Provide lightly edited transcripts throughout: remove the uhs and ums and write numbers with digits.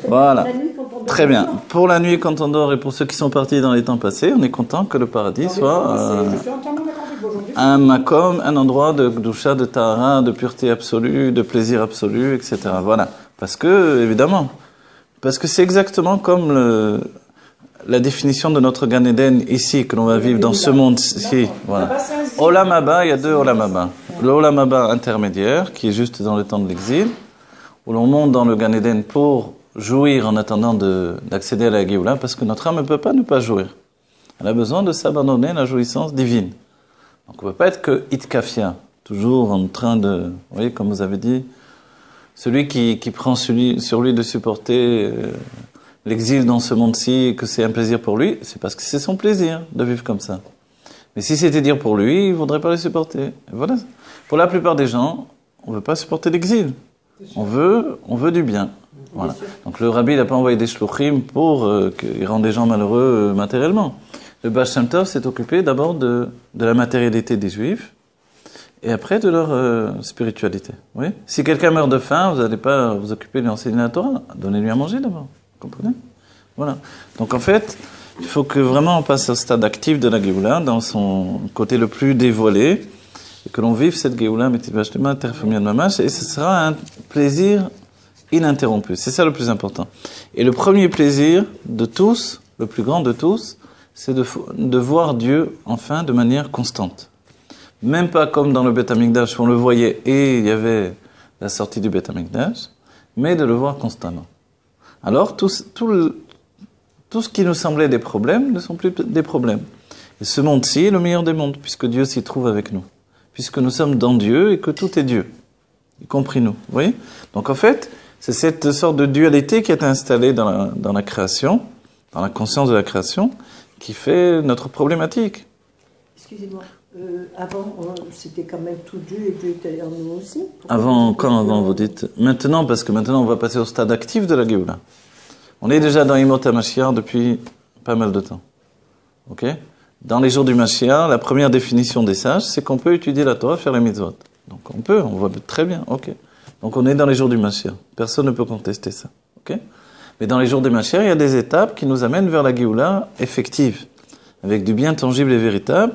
Voilà. Très bien. Pour la nuit, quand on dort, et pour ceux qui sont partis dans les temps passés, on est content que le paradis soit un makom, un endroit de doucha, de tahara, de pureté absolue, de plaisir absolu, etc. Voilà. Parce que, évidemment, parce que c'est exactement comme la définition de notre Gan Eden ici, que l'on va vivre dans ce monde-ci. Voilà. Olam Haba, il y a deux Olam Haba. Le Olam Haba intermédiaire, qui est juste dans le temps de l'exil, où l'on monte dans le Gan Eden pour jouir en attendant d'accéder à la Géoula, parce que notre âme ne peut pas ne pas jouir. Elle a besoin de s'abandonner à la jouissance divine. Donc on ne peut pas être que itkafia, toujours en train de... Vous voyez, comme vous avez dit, celui qui prend sur lui de supporter l'exil dans ce monde-ci, et que c'est un plaisir pour lui, c'est parce que c'est son plaisir de vivre comme ça. Mais si c'était dire pour lui, il ne voudrait pas le supporter. Et voilà. Pour la plupart des gens, on ne veut pas supporter l'exil. On veut du bien. Voilà. Donc le rabbi n'a pas envoyé des shluchim pour qu'il rende des gens malheureux matériellement. Le Baal Shem Tov s'est occupé d'abord de la matérialité des Juifs et après de leur spiritualité. Oui. Si quelqu'un meurt de faim, vous n'allez pas vous occuper de lui enseigner la Torah. Donnez-lui à manger d'abord. Vous comprenez? Voilà. Donc en fait, il faut que vraiment on passe au stade actif de la Géoula, dans son côté le plus dévoilé, et que l'on vive cette Géoula, et ce sera un plaisir ininterrompu. C'est ça le plus important. Et le premier plaisir de tous, le plus grand de tous, c'est de voir Dieu, enfin, de manière constante. Même pas comme dans le Beth Amikdash, où on le voyait et il y avait la sortie du Beth Amikdash, mais de le voir constamment. Alors, tout ce qui nous semblait des problèmes ne sont plus des problèmes. Et ce monde-ci est le meilleur des mondes, puisque Dieu s'y trouve avec nous. Puisque nous sommes dans Dieu et que tout est Dieu, y compris nous. Vous voyez? Donc en fait, c'est cette sorte de dualité qui est installée dans la création, dans la conscience de la création, qui fait notre problématique. Excusez-moi, avant, c'était quand même tout Dieu et Dieu était en nous aussi. Quand avant, vous dites? Maintenant, parce que maintenant, on va passer au stade actif de la Géoula. On est déjà dans Yimot HaMashiach depuis pas mal de temps. Ok? Dans les jours du Mashiach, la première définition des sages, c'est qu'on peut étudier la Torah, faire les mitzvot. Donc on voit très bien, ok. Donc on est dans les jours du Mashiach. Personne ne peut contester ça, ok. Mais dans les jours du Mashiach, il y a des étapes qui nous amènent vers la Géoula effective, avec du bien tangible et véritable,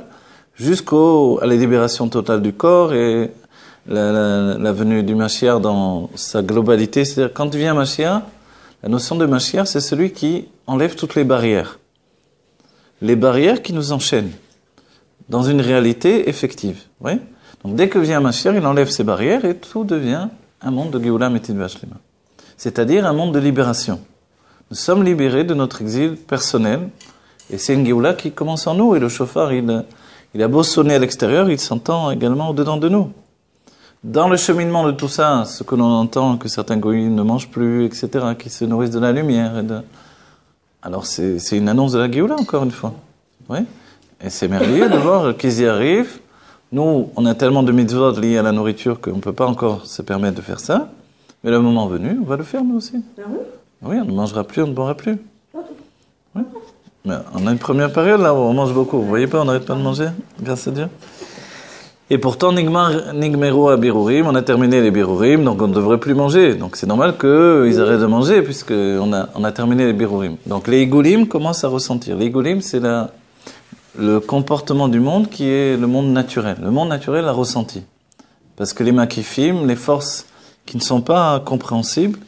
jusqu'à la libération totale du corps et la venue du Mashiach dans sa globalité. C'est-à-dire, quand vient Mashiach, la notion de Mashiach, c'est celui qui enlève toutes les barrières. Les barrières qui nous enchaînent dans une réalité effective. Oui. Donc dès que vient Mashiach, il enlève ces barrières et tout devient un monde de Géoula Metit Vashlema. C'est-à-dire un monde de libération. Nous sommes libérés de notre exil personnel et c'est une Géoula qui commence en nous et le chauffard, il a beau sonner à l'extérieur, il s'entend également au-dedans de nous. Dans le cheminement de tout ça, ce que l'on entend, que certains goïms ne mangent plus, etc., qui se nourrissent de la lumière Alors c'est une annonce de la Géoula, encore une fois. Oui. Et c'est merveilleux de voir qu'ils y arrivent. Nous, on a tellement de mitzvot liés à la nourriture qu'on ne peut pas encore se permettre de faire ça. Mais le moment venu, on va le faire nous aussi. Ah oui? Oui, on ne mangera plus, on ne boira plus. Oui. Mais on a une première période là où on mange beaucoup. Vous voyez pas, on n'arrête pas de manger, grâce à Dieu. Et pourtant, Nigmero à Birurim, on a terminé les Birurim, donc on ne devrait plus manger. Donc c'est normal qu'ils arrêtent de manger, puisqu'on a terminé les Birurim. Donc les Igoulim commencent à ressentir. Les Igoulim, c'est le comportement du monde qui est le monde naturel. Le monde naturel l'a ressenti. Parce que les Makifim, les forces qui ne sont pas compréhensibles,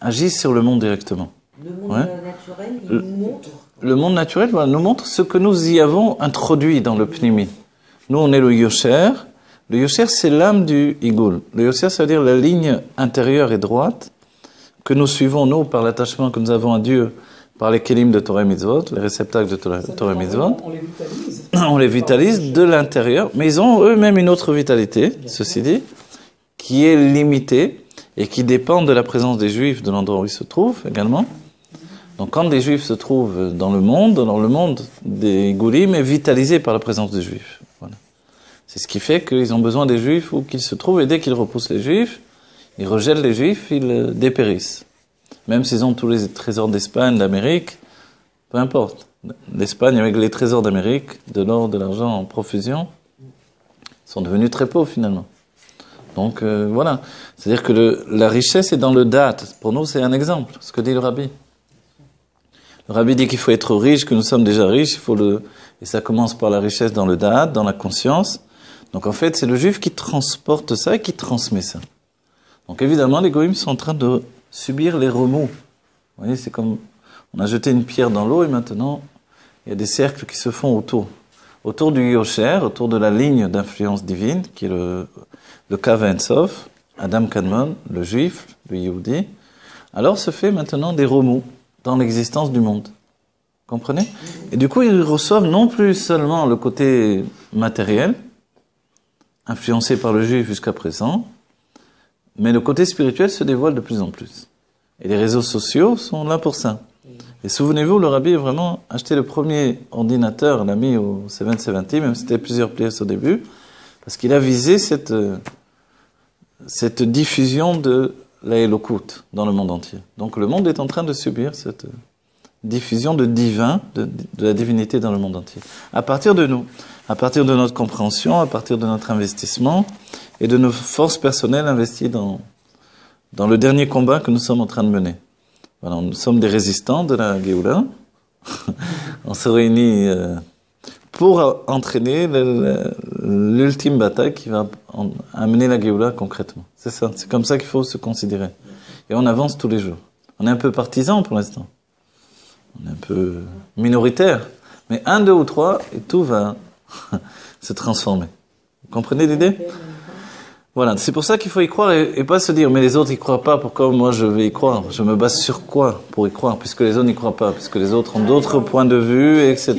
agissent sur le monde directement. Le monde naturel, il nous montre. Le monde naturel nous montre ce que nous y avons introduit dans le Pnimi. Nous, on est le Yosher. Le Yosher, c'est l'âme du Igoul. Le Yosher, ça veut dire la ligne intérieure et droite que nous suivons, nous, par l'attachement que nous avons à Dieu, par les kelim de Torah et Mitzvot, les réceptacles de Torah et Mitzvot. On les vitalise. On les vitalise de l'intérieur, mais ils ont eux-mêmes une autre vitalité, ceci dit, qui est limitée et qui dépend de la présence des Juifs, de l'endroit où ils se trouvent également. Donc quand des Juifs se trouvent dans le monde, alors le monde des Goulim est vitalisé par la présence des Juifs. Voilà. C'est ce qui fait qu'ils ont besoin des Juifs où qu'ils se trouvent, et dès qu'ils repoussent les Juifs, ils rejettent les Juifs, ils dépérissent. Même s'ils ont tous les trésors d'Espagne, d'Amérique, peu importe. L'Espagne, avec les trésors d'Amérique, de l'or, de l'argent en profusion, sont devenus très pauvres finalement. Donc voilà, c'est-à-dire que la richesse est dans le date. Pour nous, c'est un exemple, ce que dit le rabbi. Le rabbi dit qu'il faut être riche, que nous sommes déjà riches, et ça commence par la richesse dans le date, dans la conscience. Donc en fait, c'est le juif qui transporte ça et qui transmet ça. Donc évidemment, les goïms sont en train de subir les remous. Vous voyez, c'est comme on a jeté une pierre dans l'eau et maintenant, il y a des cercles qui se font autour. Autour du Yosher, autour de la ligne d'influence divine, qui est le Kav Sof, Adam Kadmon, le juif, le Yehudi. Alors se fait maintenant des remous dans l'existence du monde. Comprenez? Et du coup, ils reçoivent non plus seulement le côté matériel, influencé par le juif jusqu'à présent, mais le côté spirituel se dévoile de plus en plus. Et les réseaux sociaux sont là pour ça. Et souvenez-vous, le rabbi a vraiment acheté le premier ordinateur, l'a mis au 770, même si c'était plusieurs pièces au début, parce qu'il a visé cette diffusion de la Elokut dans le monde entier. Donc le monde est en train de subir cette diffusion de divin, de la divinité dans le monde entier. À partir de nous, à partir de notre compréhension, à partir de notre investissement et de nos forces personnelles investies dans le dernier combat que nous sommes en train de mener. Voilà, nous sommes des résistants de la Géoula. On se réunit pour entraîner l'ultime bataille qui va amener la Géoula concrètement. C'est ça, c'est comme ça qu'il faut se considérer. Et on avance tous les jours. On est un peu partisans pour l'instant. On est un peu minoritaire. Mais 1, 2 ou 3, et tout va se transformer. Vous comprenez l'idée ? Voilà, c'est pour ça qu'il faut y croire et pas se dire, mais les autres y croient pas, pourquoi moi je vais y croire? Je me base sur quoi pour y croire? Puisque les autres n'y croient pas, puisque les autres ont d'autres points de vue, etc.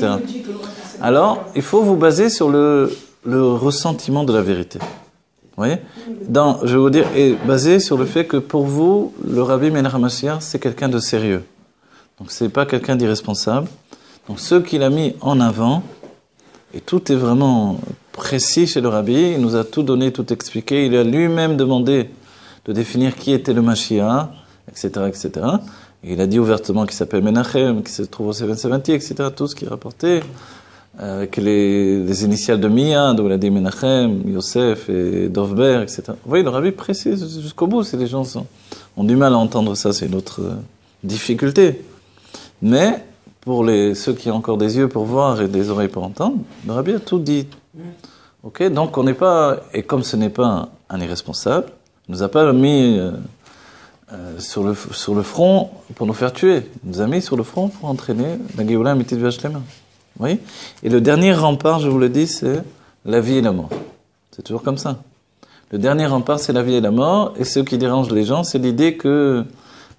Alors, il faut vous baser sur le ressentiment de la vérité. Vous voyez? Je vais vous dire, et basé sur le fait que pour vous, le Rabbi Menacher HaMashiach, c'est quelqu'un de sérieux. Donc c'est pas quelqu'un d'irresponsable. Donc ce qu'il a mis en avant, et tout est vraiment précis chez le Rabbi, il nous a tout donné, tout expliqué, il a lui-même demandé de définir qui était le Mashiach, etc., etc. Et il a dit ouvertement qu'il s'appelle Menachem, qu'il se trouve au 770, etc., tout ce qui est rapporté, avec les initiales de Miyad, où il a dit Menachem, Yosef et Dovber, etc. Vous voyez, le Rabbi précise jusqu'au bout, si les gens ont du mal à entendre ça, c'est une autre difficulté. Mais, pour ceux qui ont encore des yeux pour voir et des oreilles pour entendre, le Rabbi a tout dit. Ok, donc on n'est pas, et comme ce n'est pas un irresponsable, il nous a pas mis sur le front pour nous faire tuer. Il nous a mis sur le front pour entraîner la Géoula Amitit V'Hashlema. Vous voyez ? Et le dernier rempart, je vous le dis, c'est la vie et la mort. C'est toujours comme ça. Le dernier rempart, c'est la vie et la mort, et ce qui dérange les gens, c'est l'idée que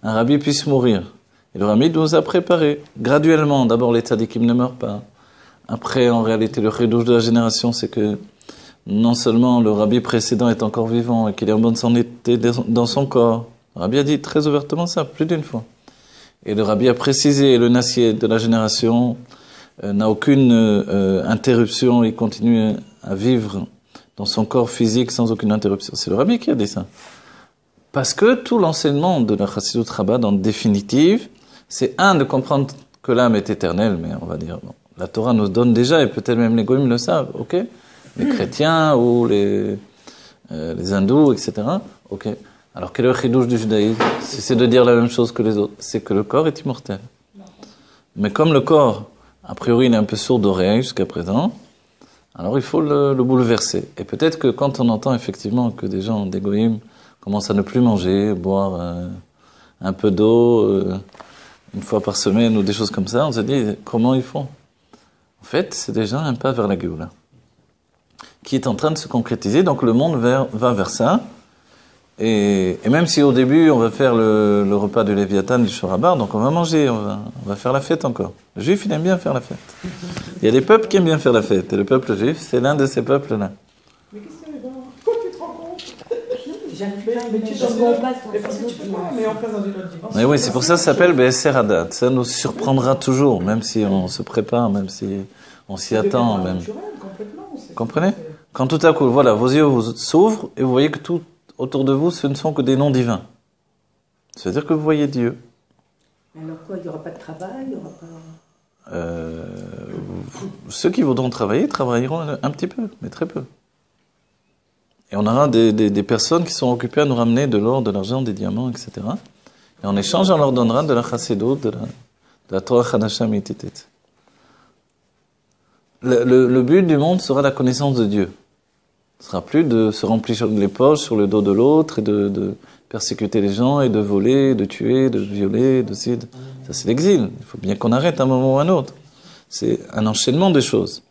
un rabbi puisse mourir. Et le rabbi nous a préparé graduellement. D'abord, les tzadikim ne meurent pas. Après, en réalité, le chidouche de la génération, c'est que non seulement le rabbi précédent est encore vivant et qu'il est en bonne santé dans son corps. Le rabbi a dit très ouvertement ça, plus d'une fois. Et le rabbi a précisé, le nassier de la génération n'a aucune interruption, il continue à vivre dans son corps physique sans aucune interruption. C'est le rabbi qui a dit ça. Parce que tout l'enseignement de la Chassidut Chabad, en définitive, c'est de comprendre que l'âme est éternelle, mais on va dire, bon, la Torah nous donne déjà, et peut-être même les goïms le savent, ok? Les chrétiens ou les hindous, etc. Ok. Alors quel est le chidouche du judaïsme? Si c'est de dire la même chose que les autres, c'est que le corps est immortel. Mais comme le corps, a priori, il est un peu sourd d'oreille jusqu'à présent, alors il faut le bouleverser. Et peut-être que quand on entend effectivement que des gens, des goïms, commencent à ne plus manger, boire un peu d'eau une fois par semaine ou des choses comme ça, on se dit comment ils font? En fait, c'est déjà un pas vers la Géoula qui est en train de se concrétiser. Donc le monde va vers ça. Et même si au début on va faire le repas du Léviathan, du Shorabar, donc on va manger, on va faire la fête encore. Le juif, il aime bien faire la fête. Il y a des peuples qui aiment bien faire la fête. Et le peuple juif, c'est l'un de ces peuples-là. Mais qu'est-ce que c'est là? Quoi tu te rends compte? Mais tu te rends pas. Mais parce que tu peux pas, mais en place dans une autre dimension. Mais oui, c'est pour ça que ça s'appelle Be'eser Hadat. Ça nous surprendra toujours, même si on se prépare, même si on s'y attend. Même. Comprenez? Quand tout à coup, voilà, vos yeux s'ouvrent et vous voyez que tout autour de vous, ce ne sont que des noms divins. C'est-à-dire que vous voyez Dieu. Alors quoi, il n'y aura pas de travail, il n'y aura pas... Ceux qui voudront travailler, travailleront un petit peu, mais très peu. Et on aura des personnes qui sont occupées à nous ramener de l'or, de l'argent, des diamants, etc. Et en échange, on leur donnera de la chassidut, de la Torah Chadasha Mititit. Le but du monde sera la connaissance de Dieu. Ce sera plus de se remplir les poches sur le dos de l'autre et de persécuter les gens et de voler, de tuer, de violer, ça c'est l'exil. Il faut bien qu'on arrête à un moment ou à un autre. C'est un enchaînement des choses.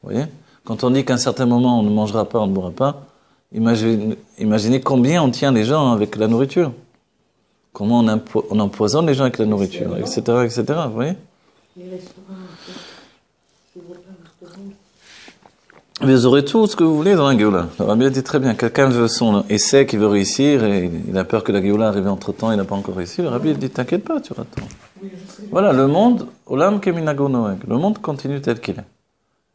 Vous voyez ? Quand on dit qu'à un certain moment on ne mangera pas, on ne boira pas, imaginez combien on tient les gens avec la nourriture. Comment on empoisonne les gens avec la nourriture, etc., etc. Vous voyez ? Les restaurants, Vous aurez tout ce que vous voulez dans la Géoula. Le Rabbi a dit très bien, quelqu'un veut son essai, qui veut réussir, et il a peur que la Géoula arrive entre-temps, il n'a pas encore réussi. Le Rabbi a dit, t'inquiète pas, tu auras tout. Voilà, le monde, Olam Keminago Noeg, le monde continue tel qu'il est.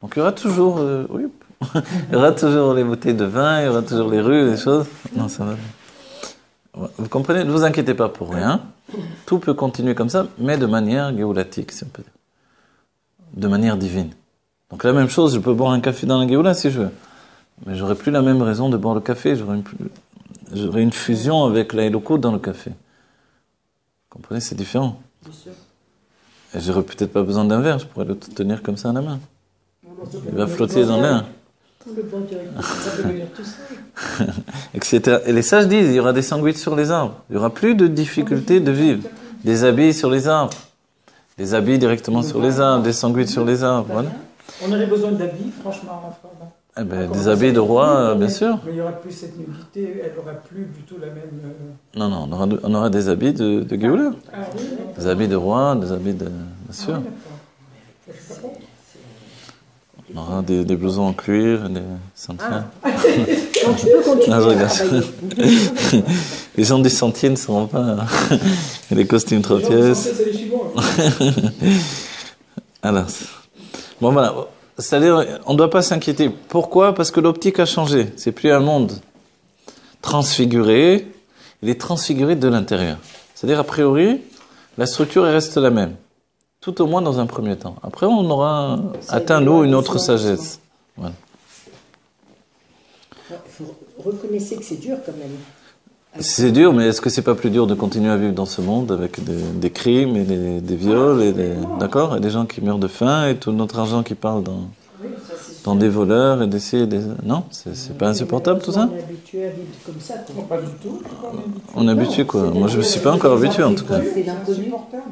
Donc il y aura toujours, il y aura toujours les bouteilles de vin, il y aura toujours les rues, les choses. Non, ça va. Vous comprenez? Ne vous inquiétez pas pour rien. Tout peut continuer comme ça, mais de manière géoulatique, si on peut dire. De manière divine. Donc la même chose, je peux boire un café dans la Géoula si je veux. Mais j'aurai plus la même raison de boire le café. J'aurai une fusion avec la Elokut dans le café. Vous comprenez? C'est différent. bien sûr. Et j'aurais peut-être pas besoin d'un verre, je pourrais le tenir comme ça à la main. Il va flotter dans l'air. Le bon directeur, ça peut devenir tout ça. Etc. Et les sages disent, il y aura des sandwichs sur les arbres. Il n'y aura plus de difficulté de vivre. Des habits sur les arbres. Des habits directement sur les arbres, des sandwichs sur les arbres. Voilà. On aurait besoin d'habits, franchement, ma femme. Eh ben, des habits de roi, bien sûr. Mais il n'y aura plus cette nudité, elle n'aura plus du tout la même... Non, on aura des habits de Géoula. Ah oui, Des habits de roi, des habits de... Bien sûr. d'accord. Je suis pas contre. On aura des blousons en cuir, des sentiers. Donc tu peux continuer Non, je à regarde. travailler. Les gens du sentier ne seront pas... Et les costumes trop pièces. C'est les Chinois. Alors, bon voilà, c'est-à-dire, on ne doit pas s'inquiéter. Pourquoi? Parce que l'optique a changé. C'est plus un monde transfiguré, il est transfiguré de l'intérieur. C'est-à-dire, a priori, la structure reste la même. Tout au moins dans un premier temps. Après, on aura atteint, nous, une autre sagesse. Voilà. Vous reconnaissez que c'est dur quand même. C'est dur, mais est-ce que c'est pas plus dur de continuer à vivre dans ce monde avec des crimes et des viols et d'accord, et des gens qui meurent de faim et tout notre argent qui parle dans des voleurs et d'essayer non, c'est pas insupportable tout ça. On est habitué à vivre comme ça. Quoi. Pas du tout. On est habitué quoi. Moi je me suis pas encore habitué en tout cas. C'est l'inconnu. Insupportable.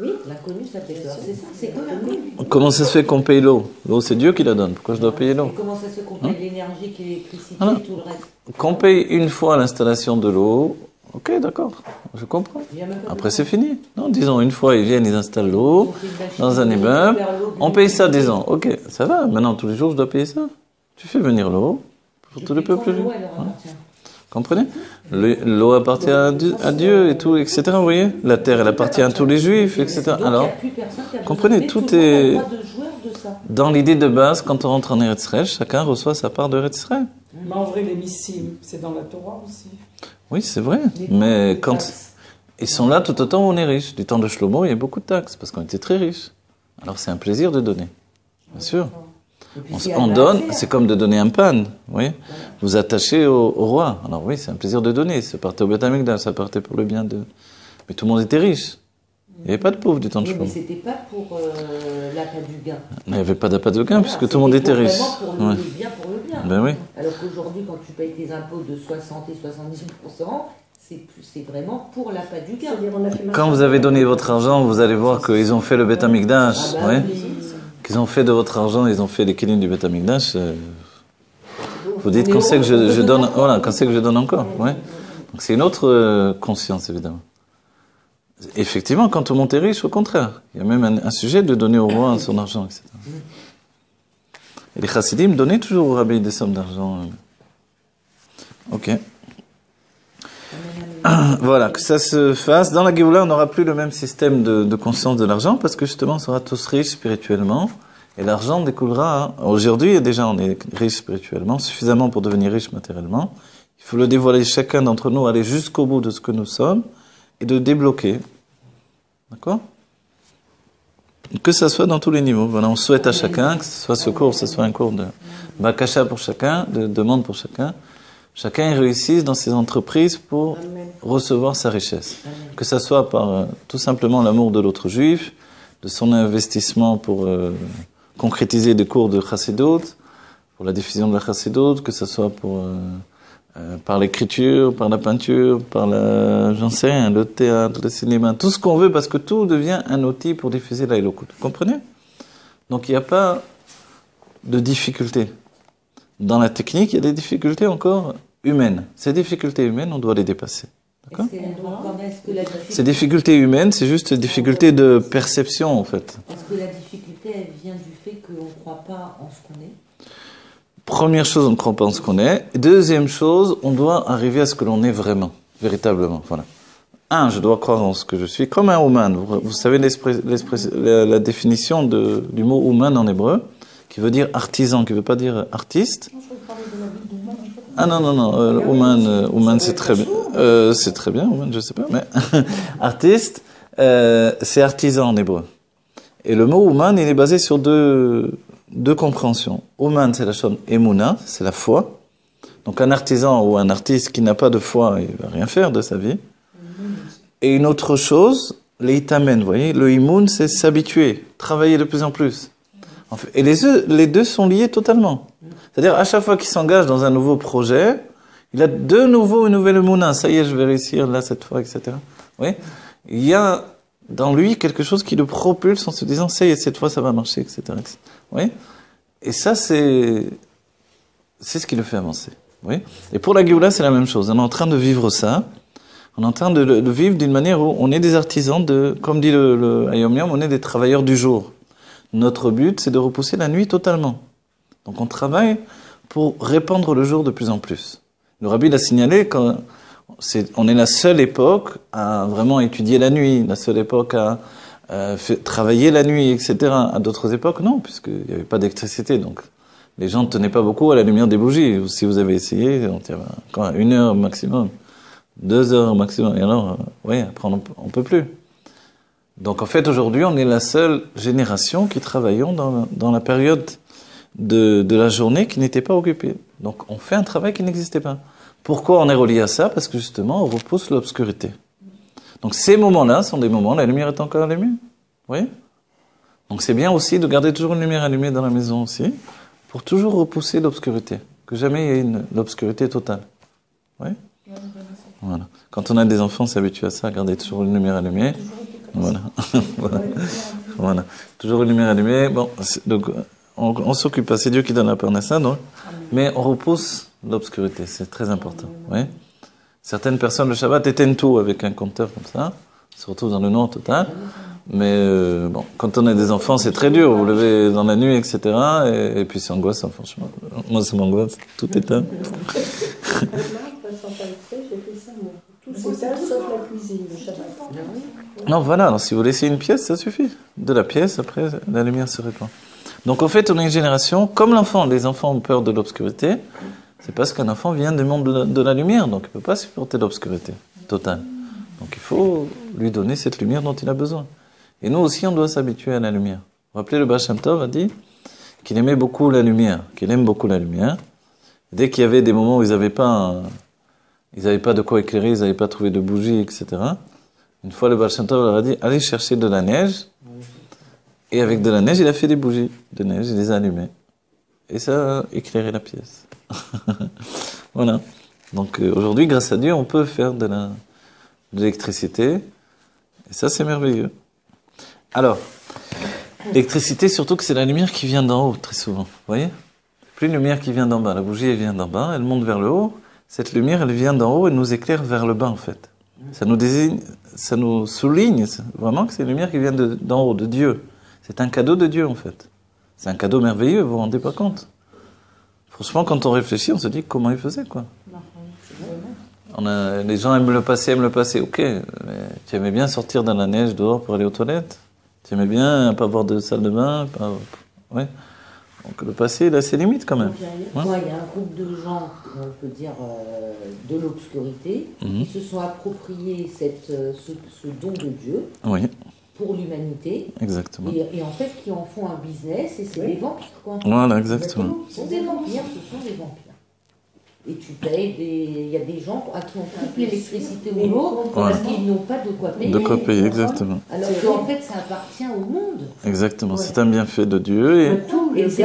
Oui, l'inconnu, ça fait peur. C'est ça, c'est comme l'inconnu. Comment ça se fait qu'on paye l'eau? L'eau c'est Dieu qui la donne. Pourquoi je dois payer l'eau? Et comment ça se fait qu'on paye l'énergie, l'électricité Voilà. et tout le reste? Qu'on paye une fois l'installation de l'eau, ok d'accord, je comprends. Il y a même pas Après besoin. c'est fini. Non, disons une fois ils viennent, ils installent l'eau dans un immeuble, on paye ça 10 ans. Ok, ça va. Maintenant tous les jours je dois payer ça. Tu fais venir l'eau pour tout le peuple. l'eau, elle leur appartient. Comprenez? L'eau appartient à Dieu et tout, etc. Vous voyez? La terre, elle appartient à tous les juifs, etc. Donc, Alors, il n'y a plus personne qui a comprenez, besoin. tout Mais le est- monde a le droit de jouer de ça. dans l'idée de base, quand on rentre en Eretz Israël, chacun reçoit sa part de Eretz Israël. Mais en vrai, les missiles, c'est dans la Torah aussi. Oui, c'est vrai. Mais quand ils sont là tout autant où on est riche. Du temps de Shlomo, il y a beaucoup de taxes parce qu'on était très riches. Alors c'est un plaisir de donner, bien sûr. Et puis, On, s'il y a on de donne, l'affaire, c'est comme de donner un pan, vous voyez. Vous attachez au roi. Alors oui, c'est un plaisir de donner. Ça partait au Beth Amikdash, ça partait pour le bien de... Mais tout le monde était riche. Il n'y avait pas de pauvres du temps de oui, mais Shlomo. c'était pas pour l'appât du gain. Il n'y avait pas d'appât de gain Voilà, puisque tout le monde était pour riche. vraiment pour Ouais. le bien, pour le bien. Ben oui. Alors qu'aujourd'hui, quand tu payes tes impôts de 60 et 70%, c'est vraiment pour l'appât du gain. C'est-à-dire, on a fait Quand vous avez donné votre argent, vous allez voir qu'ils ont fait le Beth Amikdash. Ah bah ouais. oui. Qu'ils ont fait de votre argent, ils ont fait les kélim du Beth Amikdash. Vous dites On est qu'on sait que heureux, je on donne, donne voilà, qu'on sait que je donne encore. Ouais. Donc c'est une autre conscience, évidemment. Effectivement, quand tout le monde est riche, au contraire. Il y a même un sujet de donner au roi son argent, etc. Et les chassidim donnaient toujours au rabbi des sommes d'argent. Ok. Voilà, que ça se fasse. Dans la Géoula, on n'aura plus le même système de conscience de l'argent parce que justement, on sera tous riches spirituellement et l'argent découlera. Aujourd'hui, déjà, on est riche spirituellement, suffisamment pour devenir riche matériellement. Il faut le dévoiler chacun d'entre nous, aller jusqu'au bout de ce que nous sommes et de débloquer. D'accord? Que ça soit dans tous les niveaux. Voilà, on souhaite à chacun, que ce soit ce cours, que ce soit un cours de Bakasha pour chacun, de demande pour chacun, chacun réussisse dans ses entreprises pour Amen. recevoir sa richesse. Amen. Que ça soit par tout simplement l'amour de l'autre juif, de son investissement pour concrétiser des cours de chassidut, pour la diffusion de la chassidut, que ce soit par l'écriture, par la peinture, par j'en sais rien, le théâtre, le cinéma, tout ce qu'on veut, parce que tout devient un outil pour diffuser la Elokut. Vous comprenez? Donc il n'y a pas de difficulté. Dans la technique, il y a des difficultés encore humaines. Ces difficultés humaines, on doit les dépasser. D'accord? Est-ce que la Ces difficultés humaines, c'est juste des difficultés de perception, en fait. Est-ce que la difficulté, elle vient du fait qu'on ne croit pas en ce qu'on est? Première chose, on ne croit pas en ce qu'on est. Deuxième chose, on doit arriver à ce que l'on est vraiment, véritablement. Voilà. Je dois croire en ce que je suis, comme un Ouman. Vous savez la définition du mot Ouman en hébreu, qui veut dire artisan, qui ne veut pas dire artiste. Non, Ouman, c'est très bien. C'est très bien, Ouman, je ne sais pas, mais artiste, c'est artisan en hébreu. Et le mot Ouman, il est basé sur deux compréhensions. Ouman, c'est la chose Emouna, c'est la foi. Donc un artisan ou un artiste qui n'a pas de foi, il ne va rien faire de sa vie. Et une autre chose, l'Itamen, vous voyez, le Imoun, c'est s'habituer, travailler de plus en plus. Et les deux sont liés totalement. C'est-à-dire, à chaque fois qu'il s'engage dans un nouveau projet, il a de nouveau une nouvelle Emouna. Ça y est, je vais réussir là cette fois, etc. Oui. Il y a dans lui quelque chose qui le propulse en se disant, ça y est, cette fois ça va marcher, etc. Oui. Et ça, c'est ce qui le fait avancer. Oui. Et pour la Géoula, c'est la même chose. On est en train de vivre ça. On est en train de le vivre d'une manière où on est des artisans comme dit le Hayom Yom, on est des travailleurs du jour. Notre but, c'est de repousser la nuit totalement. Donc on travaille pour répandre le jour de plus en plus. Le Rabbi l'a signalé, on est la seule époque à vraiment étudier la nuit, la seule époque à travailler la nuit, etc. À d'autres époques, non, puisqu'il n'y avait pas d'électricité. Donc les gens ne tenaient pas beaucoup à la lumière des bougies. Si vous avez essayé, on tient 1 heure maximum. 2 heures maximum. Et alors, après on peut plus. Donc en fait, aujourd'hui, on est la seule génération qui travaillons dans la période de la journée qui n'était pas occupée. Donc on fait un travail qui n'existait pas. Pourquoi on est relié à ça? Parce que justement, on repousse l'obscurité. Donc ces moments-là sont des moments où la lumière est encore allumée. Vous voyez? Donc c'est bien aussi de garder toujours une lumière allumée dans la maison aussi, pour toujours repousser l'obscurité. Que jamais il y ait l'obscurité totale. Oui? Voilà. Quand on a des enfants, on s'habitue à ça, à garder toujours une lumière allumée. Voilà. Voilà. Toujours une lumière allumée. Bon, donc on s'occupe pas, c'est Dieu qui donne la parnassa, donc. Mais on repousse l'obscurité, c'est très important. Oui. Certaines personnes, le Shabbat, éteignent tout avec un compteur comme ça, surtout dans le noir total. Mais quand on a des enfants, c'est très dur. Vous levez dans la nuit, etc. Et puis c'est angoissant, franchement. Moi, ça m'angoisse, tout éteint. Tout s'éteint sauf la cuisine, le Shabbat. Non, voilà, alors, si vous laissez une pièce, ça suffit. De la pièce, après, la lumière se répand. Donc en fait, on est une génération, comme l'enfant, les enfants ont peur de l'obscurité, c'est parce qu'un enfant vient du monde de la lumière, donc il ne peut pas supporter l'obscurité totale. Donc il faut lui donner cette lumière dont il a besoin. Et nous aussi, on doit s'habituer à la lumière. Vous vous rappelez, le Baal Shem Tov a dit qu'il aimait beaucoup la lumière, qu'il aime beaucoup la lumière. Dès qu'il y avait des moments où ils n'avaient pas de quoi éclairer, ils n'avaient pas trouvé de bougies, etc. Une fois, le Baal Shem Tov leur a dit, allez chercher de la neige. Et avec de la neige, il a fait des bougies de neige, il les a allumées. Et ça a éclairé la pièce. Voilà. Donc aujourd'hui, grâce à Dieu, on peut faire de l'électricité. Et ça, c'est merveilleux. Alors, l'électricité, surtout que c'est la lumière qui vient d'en haut, très souvent. Vous voyez? Plus une lumière qui vient d'en bas. La bougie, elle vient d'en bas, elle monte vers le haut. Cette lumière, elle vient d'en haut, elle nous éclaire vers le bas, en fait. Ça nous désigne, ça nous souligne vraiment que c'est une lumière qui vient d'en haut, de Dieu. C'est un cadeau de Dieu, en fait. C'est un cadeau merveilleux, vous vous rendez pas compte. Franchement, quand on réfléchit, on se dit comment il faisait, quoi. Les gens aiment le passer, ok. Mais tu aimais bien sortir dans la neige dehors pour aller aux toilettes? Tu aimais bien pas avoir de salle de bain? Ouais. Donc le passé, il a ses limites quand même. Il y a un groupe de gens, on peut dire, de l'obscurité, qui se sont appropriés ce don de Dieu pour l'humanité. Exactement. Et en fait, qui en font un business, et c'est des vampires, quoi. Voilà, exactement. Ce sont des vampires, ce sont des vampires. et tu payes il y a des gens à qui on coupe l'électricité ou l'eau parce qu'ils n'ont pas de quoi payer. De quoi payer, exactement. Alors qu'en fait, ça appartient au monde. Exactement, c'est un bienfait de Dieu. Et c'est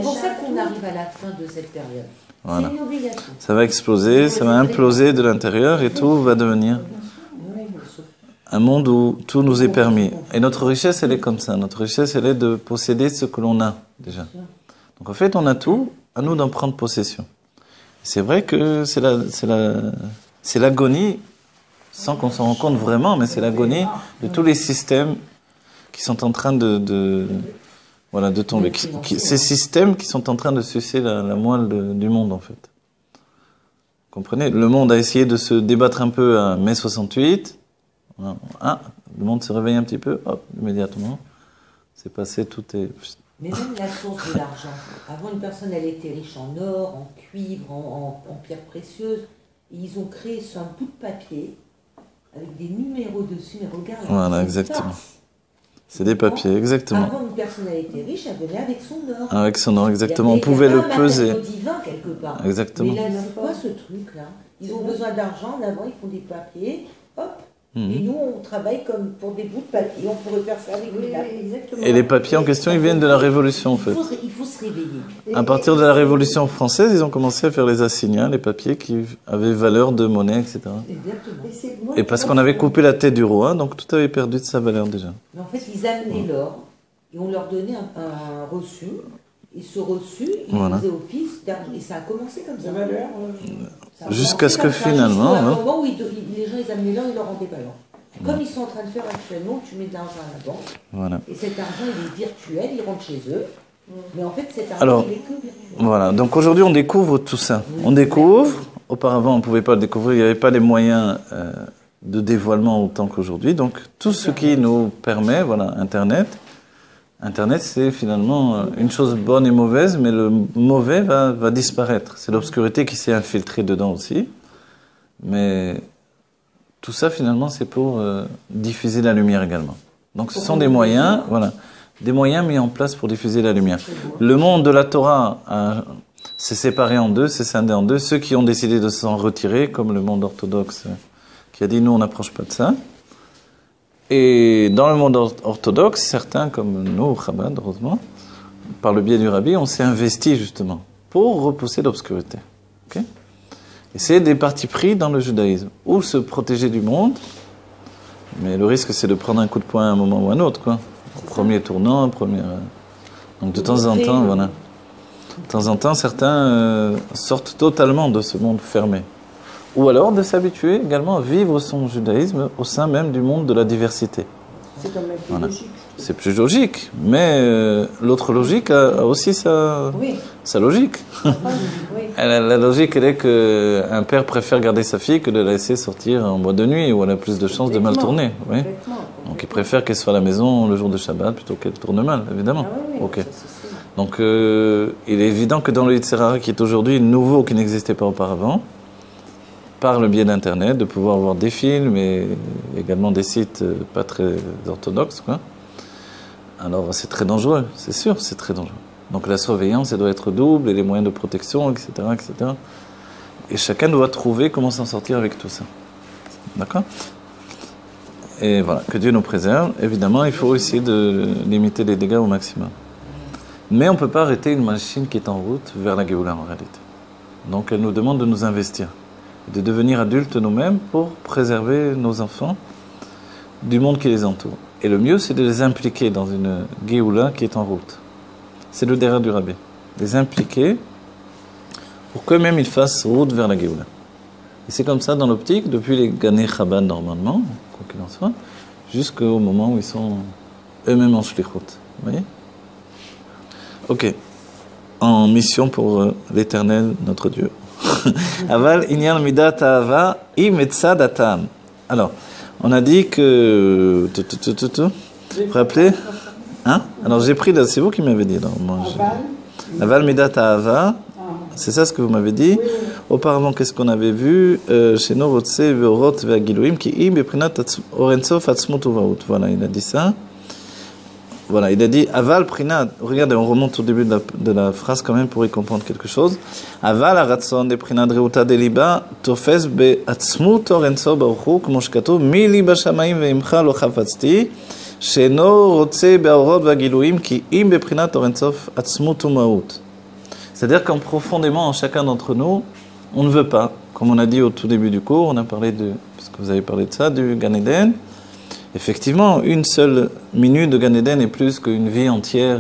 pour ça qu'on arrive à la fin de cette période. Voilà. C'est une obligation. Ça va exploser, ça va imploser de l'intérieur et tout va devenir un monde où tout nous est permis. Et notre richesse, elle est comme ça. Notre richesse, elle est de posséder ce que l'on a déjà. Donc en fait, on a tout, à nous d'en prendre possession. C'est vrai que c'est l'agonie, sans qu'on s'en rende compte vraiment, mais c'est l'agonie de tous les systèmes qui sont en train de tomber. Ces systèmes qui sont en train de sucer la moelle du monde, en fait. Vous comprenez? Le monde a essayé de se débattre un peu à mai 68. Ah, le monde se réveille un petit peu, hop, immédiatement. C'est passé, tout est... Mais même la source de l'argent. Avant, une personne, elle était riche en or, en cuivre, en pierres précieuses. Et ils ont créé sur un bout de papier, avec des numéros dessus. Mais regarde, voilà, exactement. C'est des papiers, exactement. Avant, une personne, elle était riche, elle venait avec son or. Avec son or, exactement. On pouvait le peser. Il divin, quelque part. Exactement. Mais là, c'est quoi ce truc-là? Ils ont besoin d'argent, en avant, ils font des papiers, hop. Et nous, on travaille comme pour des bouts de papier. On pourrait faire ça avec une table. Et les papiers en question, ils viennent de la Révolution, en fait. Il faut se réveiller. À partir de la Révolution française, ils ont commencé à faire les assignats, les papiers qui avaient valeur de monnaie, etc. Exactement. Et parce qu'on avait coupé la tête du roi, donc tout avait perdu de sa valeur déjà. Mais en fait, ils amenaient l'or et on leur donnait un reçu. Et ce reçu, il faisait office d'argent. Et ça a commencé comme ça. Jusqu'à ce que finalement... Jusqu'à un moment où les gens, ils amenaient l'or, ils leur rendaient pas l'or. Comme ils sont en train de faire actuellement, tu mets de l'argent à la banque. Voilà. Et cet argent, il est virtuel, il rentre chez eux. Mais en fait, cet argent, il est que virtuel. Voilà. Donc aujourd'hui, on découvre tout ça. On découvre. Auparavant, on ne pouvait pas le découvrir. Il n'y avait pas les moyens de dévoilement autant qu'aujourd'hui. Donc tout ce qui nous permet, voilà, Internet, c'est finalement une chose bonne et mauvaise, mais le mauvais va disparaître. C'est l'obscurité qui s'est infiltrée dedans aussi. Mais tout ça, finalement, c'est pour diffuser la lumière également. Donc ce sont des moyens, voilà, des moyens mis en place pour diffuser la lumière. Le monde de la Torah s'est séparé en deux, s'est scindé en deux. Ceux qui ont décidé de s'en retirer, comme le monde orthodoxe, qui a dit « nous, on n'approche pas de ça ». Et dans le monde orthodoxe, certains comme nous, Chabad, heureusement, par le biais du Rabbi, on s'est investi justement pour repousser l'obscurité. Okay? Et c'est des partis pris dans le judaïsme. Ou se protéger du monde, mais le risque c'est de prendre un coup de poing à un moment ou à un autre, quoi. Premier tournant, donc de temps en temps, voilà. De temps en temps, certains sortent totalement de ce monde fermé. Ou alors de s'habituer également à vivre son judaïsme au sein même du monde de la diversité. C'est quand même plus logique. C'est plus logique, mais l'autre logique a aussi sa logique. Oui. La logique, elle est qu'un père préfère garder sa fille que de la laisser sortir en boîte de nuit où elle a plus de chances de mal tourner. Oui. Donc il préfère qu'elle soit à la maison le jour de Shabbat plutôt qu'elle tourne mal, évidemment. Ok. Donc il est évident que dans le Yitzhara qui est aujourd'hui nouveau, qui n'existait pas auparavant, par le biais d'Internet, de pouvoir voir des films et également des sites pas très orthodoxes, quoi. Alors c'est très dangereux, c'est sûr, c'est très dangereux. Donc la surveillance, elle doit être double, et les moyens de protection, etc., etc. Et chacun doit trouver comment s'en sortir avec tout ça. D'accord ? Et voilà, que Dieu nous préserve. Évidemment, il faut essayer de limiter les dégâts au maximum. Mais on ne peut pas arrêter une machine qui est en route vers la Géoula, en réalité. Donc elle nous demande de nous investir, de devenir adultes nous-mêmes pour préserver nos enfants du monde qui les entoure. Et le mieux, c'est de les impliquer dans une Géoula qui est en route. C'est le derrière du Rabbi. Les impliquer pour qu'eux-mêmes ils fassent route vers la Géoula. Et c'est comme ça dans l'optique, depuis les Gané Chabad normalement, quoi qu'il en soit, jusqu'au moment où ils sont eux-mêmes en shlichut. Vous voyez ? Ok. En mission pour l'Éternel, notre Dieu. Aval inyan midat ahava im etzad atam. Alors, on a dit que... Vous rappelez ? Hein ? Alors j'ai pris là, c'est vous qui m'avez dit. Alors, moi, Aval midat ahava, c'est ça ce que vous m'avez dit. Auparavant, qu'est-ce qu'on avait vu ? Chez Norotse ve'orot ve'agiluim ki im beprinat orensof atzmut uvaut. Voilà, il a dit ça. voilà, il a dit Aval Prinat. Regardez, on remonte au début de la phrase quand même pour y comprendre quelque chose. Aval Aratson de Prinat Reuta de Liba, Tofes be Atzmut Orenso Baruchu, כמו שכתוב, מי לי בשמיים ועמך לא חפצתי, שאינו רוצה באורות והגילויים, כי אם בבחינת אור אינסוף עצמות ומהות. C'est-à-dire qu'en profondément, en chacun d'entre nous, on ne veut pas, comme on a dit au tout début du cours, on a parlé parce que vous avez parlé de ça, du Gan Eden. Effectivement, une seule minute de Gan Eden est plus qu'une vie entière.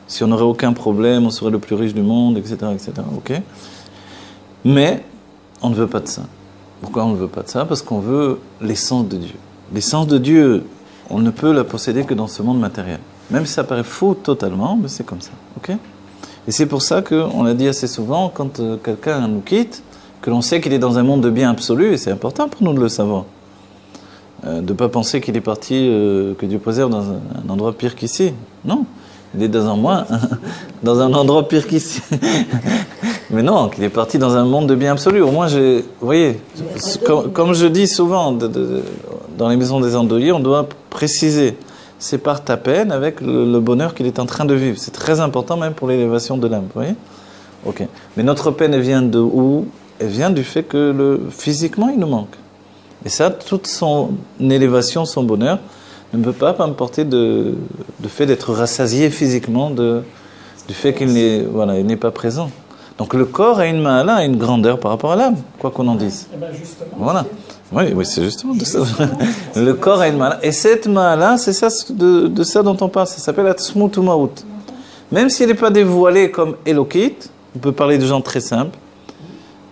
Si on n'aurait aucun problème, on serait le plus riche du monde, etc., etc. Ok. Mais on ne veut pas de ça. Pourquoi on ne veut pas de ça? Parce qu'on veut l'essence de Dieu. L'essence de Dieu, on ne peut la posséder que dans ce monde matériel. Même si ça paraît faux totalement, mais c'est comme ça. Ok. Et c'est pour ça qu'on l'a dit assez souvent, quand quelqu'un nous quitte, que l'on sait qu'il est dans un monde de bien absolu, et c'est important pour nous de le savoir. De ne pas penser qu'il est parti, que Dieu préserve dans un endroit pire qu'ici. Non, il est dans un endroit pire qu'ici. Mais non, qu'il est parti dans un monde de bien absolu. Au moins, vous voyez, comme je dis souvent, dans les maisons des endeuillés, on doit préciser. Sépare ta peine avec le bonheur qu'il est en train de vivre. C'est très important même pour l'élévation de l'âme. Vous voyez? Ok. Mais notre peine, elle vient de où? Elle vient du fait que physiquement, il nous manque. Et ça, toute son élévation, son bonheur, ne peut pas m'emporter de fait d'être rassasié physiquement du fait qu'il n'est pas présent. Donc le corps a une ma'ala, a une grandeur par rapport à l'âme, quoi qu'on en dise. Eh ben justement. Voilà. Oui, c'est justement de ça. Le corps a une ma'ala. Et cette ma'ala, c'est ça, de ça dont on parle. Ça s'appelle Atzmut Umaut. Même s'il n'est pas dévoilé comme Elokit, on peut parler de gens très simples.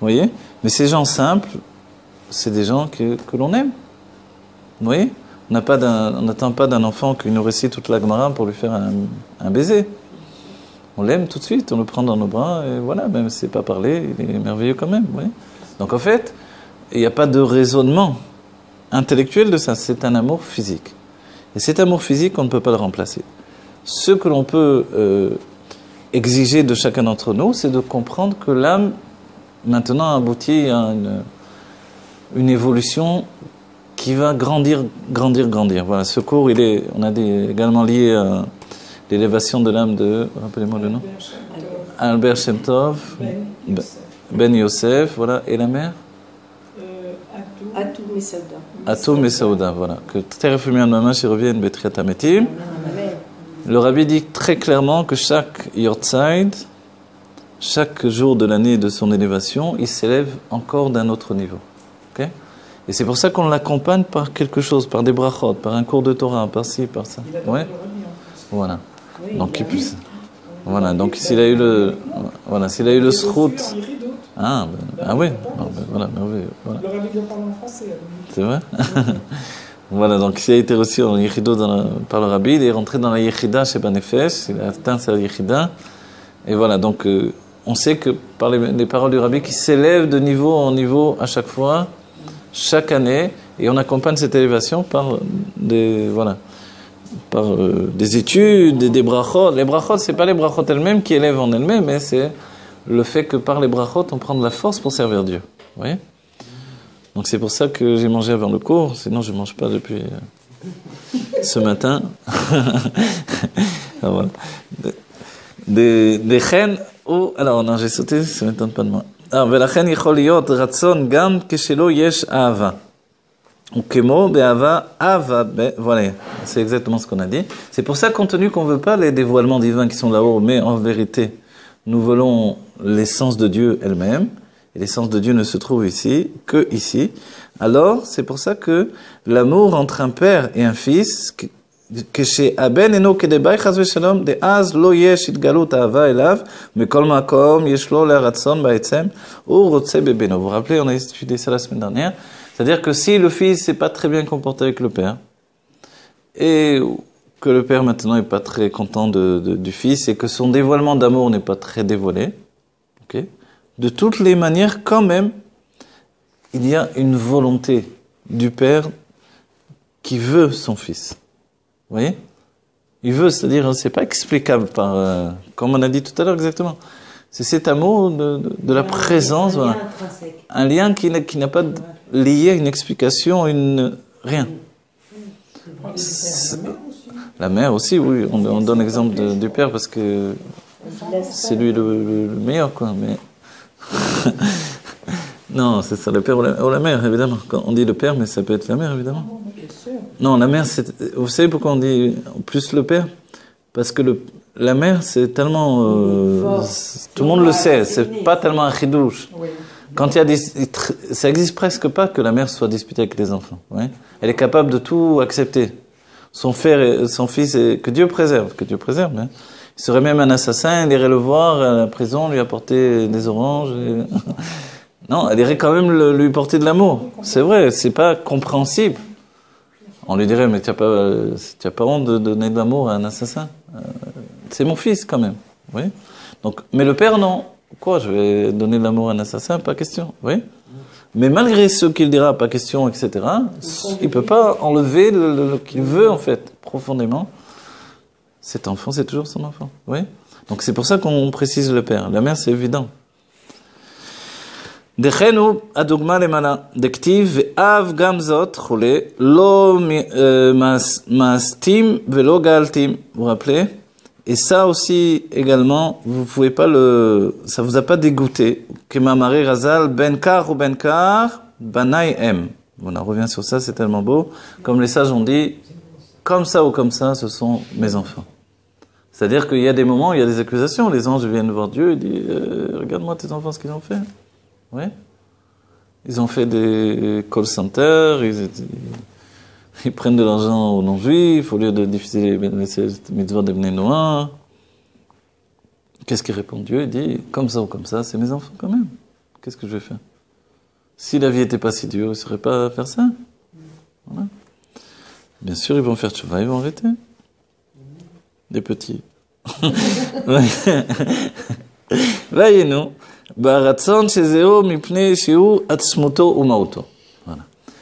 Vous voyez? Mais ces gens simples, c'est des gens que l'on aime. Vous voyez? On n'attend pas d'un enfant qu'il nous récite toute la Gemara pour lui faire un baiser. On l'aime tout de suite, on le prend dans nos bras, et voilà, même s'il ne sait pas parler, il est merveilleux quand même. Vous voyez? Donc en fait, il n'y a pas de raisonnement intellectuel de ça, c'est un amour physique. Et cet amour physique, on ne peut pas le remplacer. Ce que l'on peut exiger de chacun d'entre nous, c'est de comprendre que l'âme, maintenant, aboutit à une évolution qui va grandir. Voilà, ce cours, on a également lié à l'élévation de l'âme de, rappelez-moi le nom, Albert Shem Tov, Ben Yosef, voilà, et la mère Atou Mesauda. Atou Mesauda, voilà. Que Terefumien Mamash y revienne, Betriat Ametim. Le Rabbi dit très clairement que chaque Yortzeit, chaque jour de l'année de son élévation, il s'élève encore d'un autre niveau. Okay? Et c'est pour ça qu'on l'accompagne par quelque chose, par des brachot, par un cours de Torah, par ci, par ça. Ouais. Voilà. Donc il puisse. Voilà. Donc s'il a eu le srout. Ah oui. Voilà. Le rabbi doit parler en français. C'est vrai. Voilà. Donc s'il a été reçu en yechidot par le rabbi, il est rentré dans la yechida chez Banefesh, il a atteint sa yechida. Et voilà. Donc on sait que par les paroles du rabbi qui s'élèvent de niveau en niveau à chaque fois, chaque année, et on accompagne cette élévation par des études, des brachot. Les brachot, c'est pas les brachot elles-mêmes qui élèvent en elles-mêmes, mais c'est le fait que par les brachot, on prend de la force pour servir Dieu. Vous voyez? Donc c'est pour ça que j'ai mangé avant le cours, sinon je ne mange pas depuis ce matin. Voilà. Des chen ou... Alors non, j'ai sauté, ça ne m'étonne pas de moi. Alors, ולכן יכול להיות רצון גם כשלא יש אהבה. וכמו באהבה, אהבה, voilà, c'est exactement ce qu'on a dit. C'est pour ça, compte tenu qu'on ne veut pas les dévoilements divins qui sont là-haut, mais en vérité, nous voulons l'essence de Dieu elle-même, et l'essence de Dieu ne se trouve ici, que ici. Alors, c'est pour ça que l'amour entre un père et un fils, כשהבן אינו כדבעי חס ושלום, דאז לא יש התגלות אהבה אליו, מכל מקום יש לו לרצון בעצם, הוא רוצה בבנו. Vous vous rappelez, on a étudié ça la semaine dernière. C'est-à-dire que si le fils s'est pas très bien comporté avec le père, et que le père maintenant est pas très content du fils, et que son dévoilement d'amour n'est pas très dévoilé, okay, de toutes les manières, quand même, il y a une volonté du père qui veut son fils. Vous voyez? Il veut, c'est-à-dire, c'est pas explicable par, comme on a dit tout à l'heure exactement. C'est cet amour de la présence, voilà. Un lien qui n'a pas lié à une explication, rien. La mère aussi, oui. On donne l'exemple du père parce que c'est lui le meilleur, quoi. Mais non, c'est ça, le père ou la mère, évidemment. Quand on dit le père, mais ça peut être la mère, évidemment. Non, la mère, vous savez pourquoi on dit plus le père? Parce que la mère, c'est tellement... tout le monde le sait, c'est pas tellement un chidouche. Quand il y a ça existe presque pas que la mère soit disputée avec les enfants. Ouais. Elle est capable de tout accepter. Son fils, que Dieu préserve. Hein. Il serait même un assassin, elle irait le voir à la prison, lui apporter des oranges. Non, elle irait quand même lui porter de l'amour. C'est vrai, c'est pas compréhensible. On lui dirait, mais tu n'as pas honte de donner de l'amour à un assassin. C'est mon fils quand même. Oui. Donc, mais le père, non. Quoi, je vais donner de l'amour à un assassin? Pas question. Oui. Mais malgré ce qu'il dira, pas question, etc., il peut pas enlever le qu'il veut, en fait, profondément. Cet enfant, c'est toujours son enfant. Oui. Donc c'est pour ça qu'on précise le père. La mère, c'est évident. דחנו הדוגמה למעלה, דכתיב ואב גם זאת חולה, לא מאסתים ולא גאלתים, vous rappelez? Et ça aussi, également, vous pouvez pas ça vous a pas dégoûté, que Mamare Razal, Benkar ou Benkar, Banai M. On en revient sur ça, c'est tellement beau. Comme les sages ont dit, comme ça ou comme ça, ce sont mes enfants. C'est-à-dire qu'il y a des moments où il y a des accusations, les anges viennent voir Dieu et disent, regarde-moi tes enfants, ce qu'ils ont fait. Oui. Ils ont fait des call centers, ils prennent de l'argent aux non-juifs au lieu de diffuser les mitzvot des Bnei Noach. Qu'est-ce qu'il répond Dieu? Il dit, comme ça ou comme ça, c'est mes enfants quand même. Qu'est-ce que je vais faire? Si la vie n'était pas si dure, ils ne sauraient pas faire ça. Voilà. Bien sûr, ils vont faire tchouva, ils vont arrêter. Des petits. Voyez-nous. Voilà.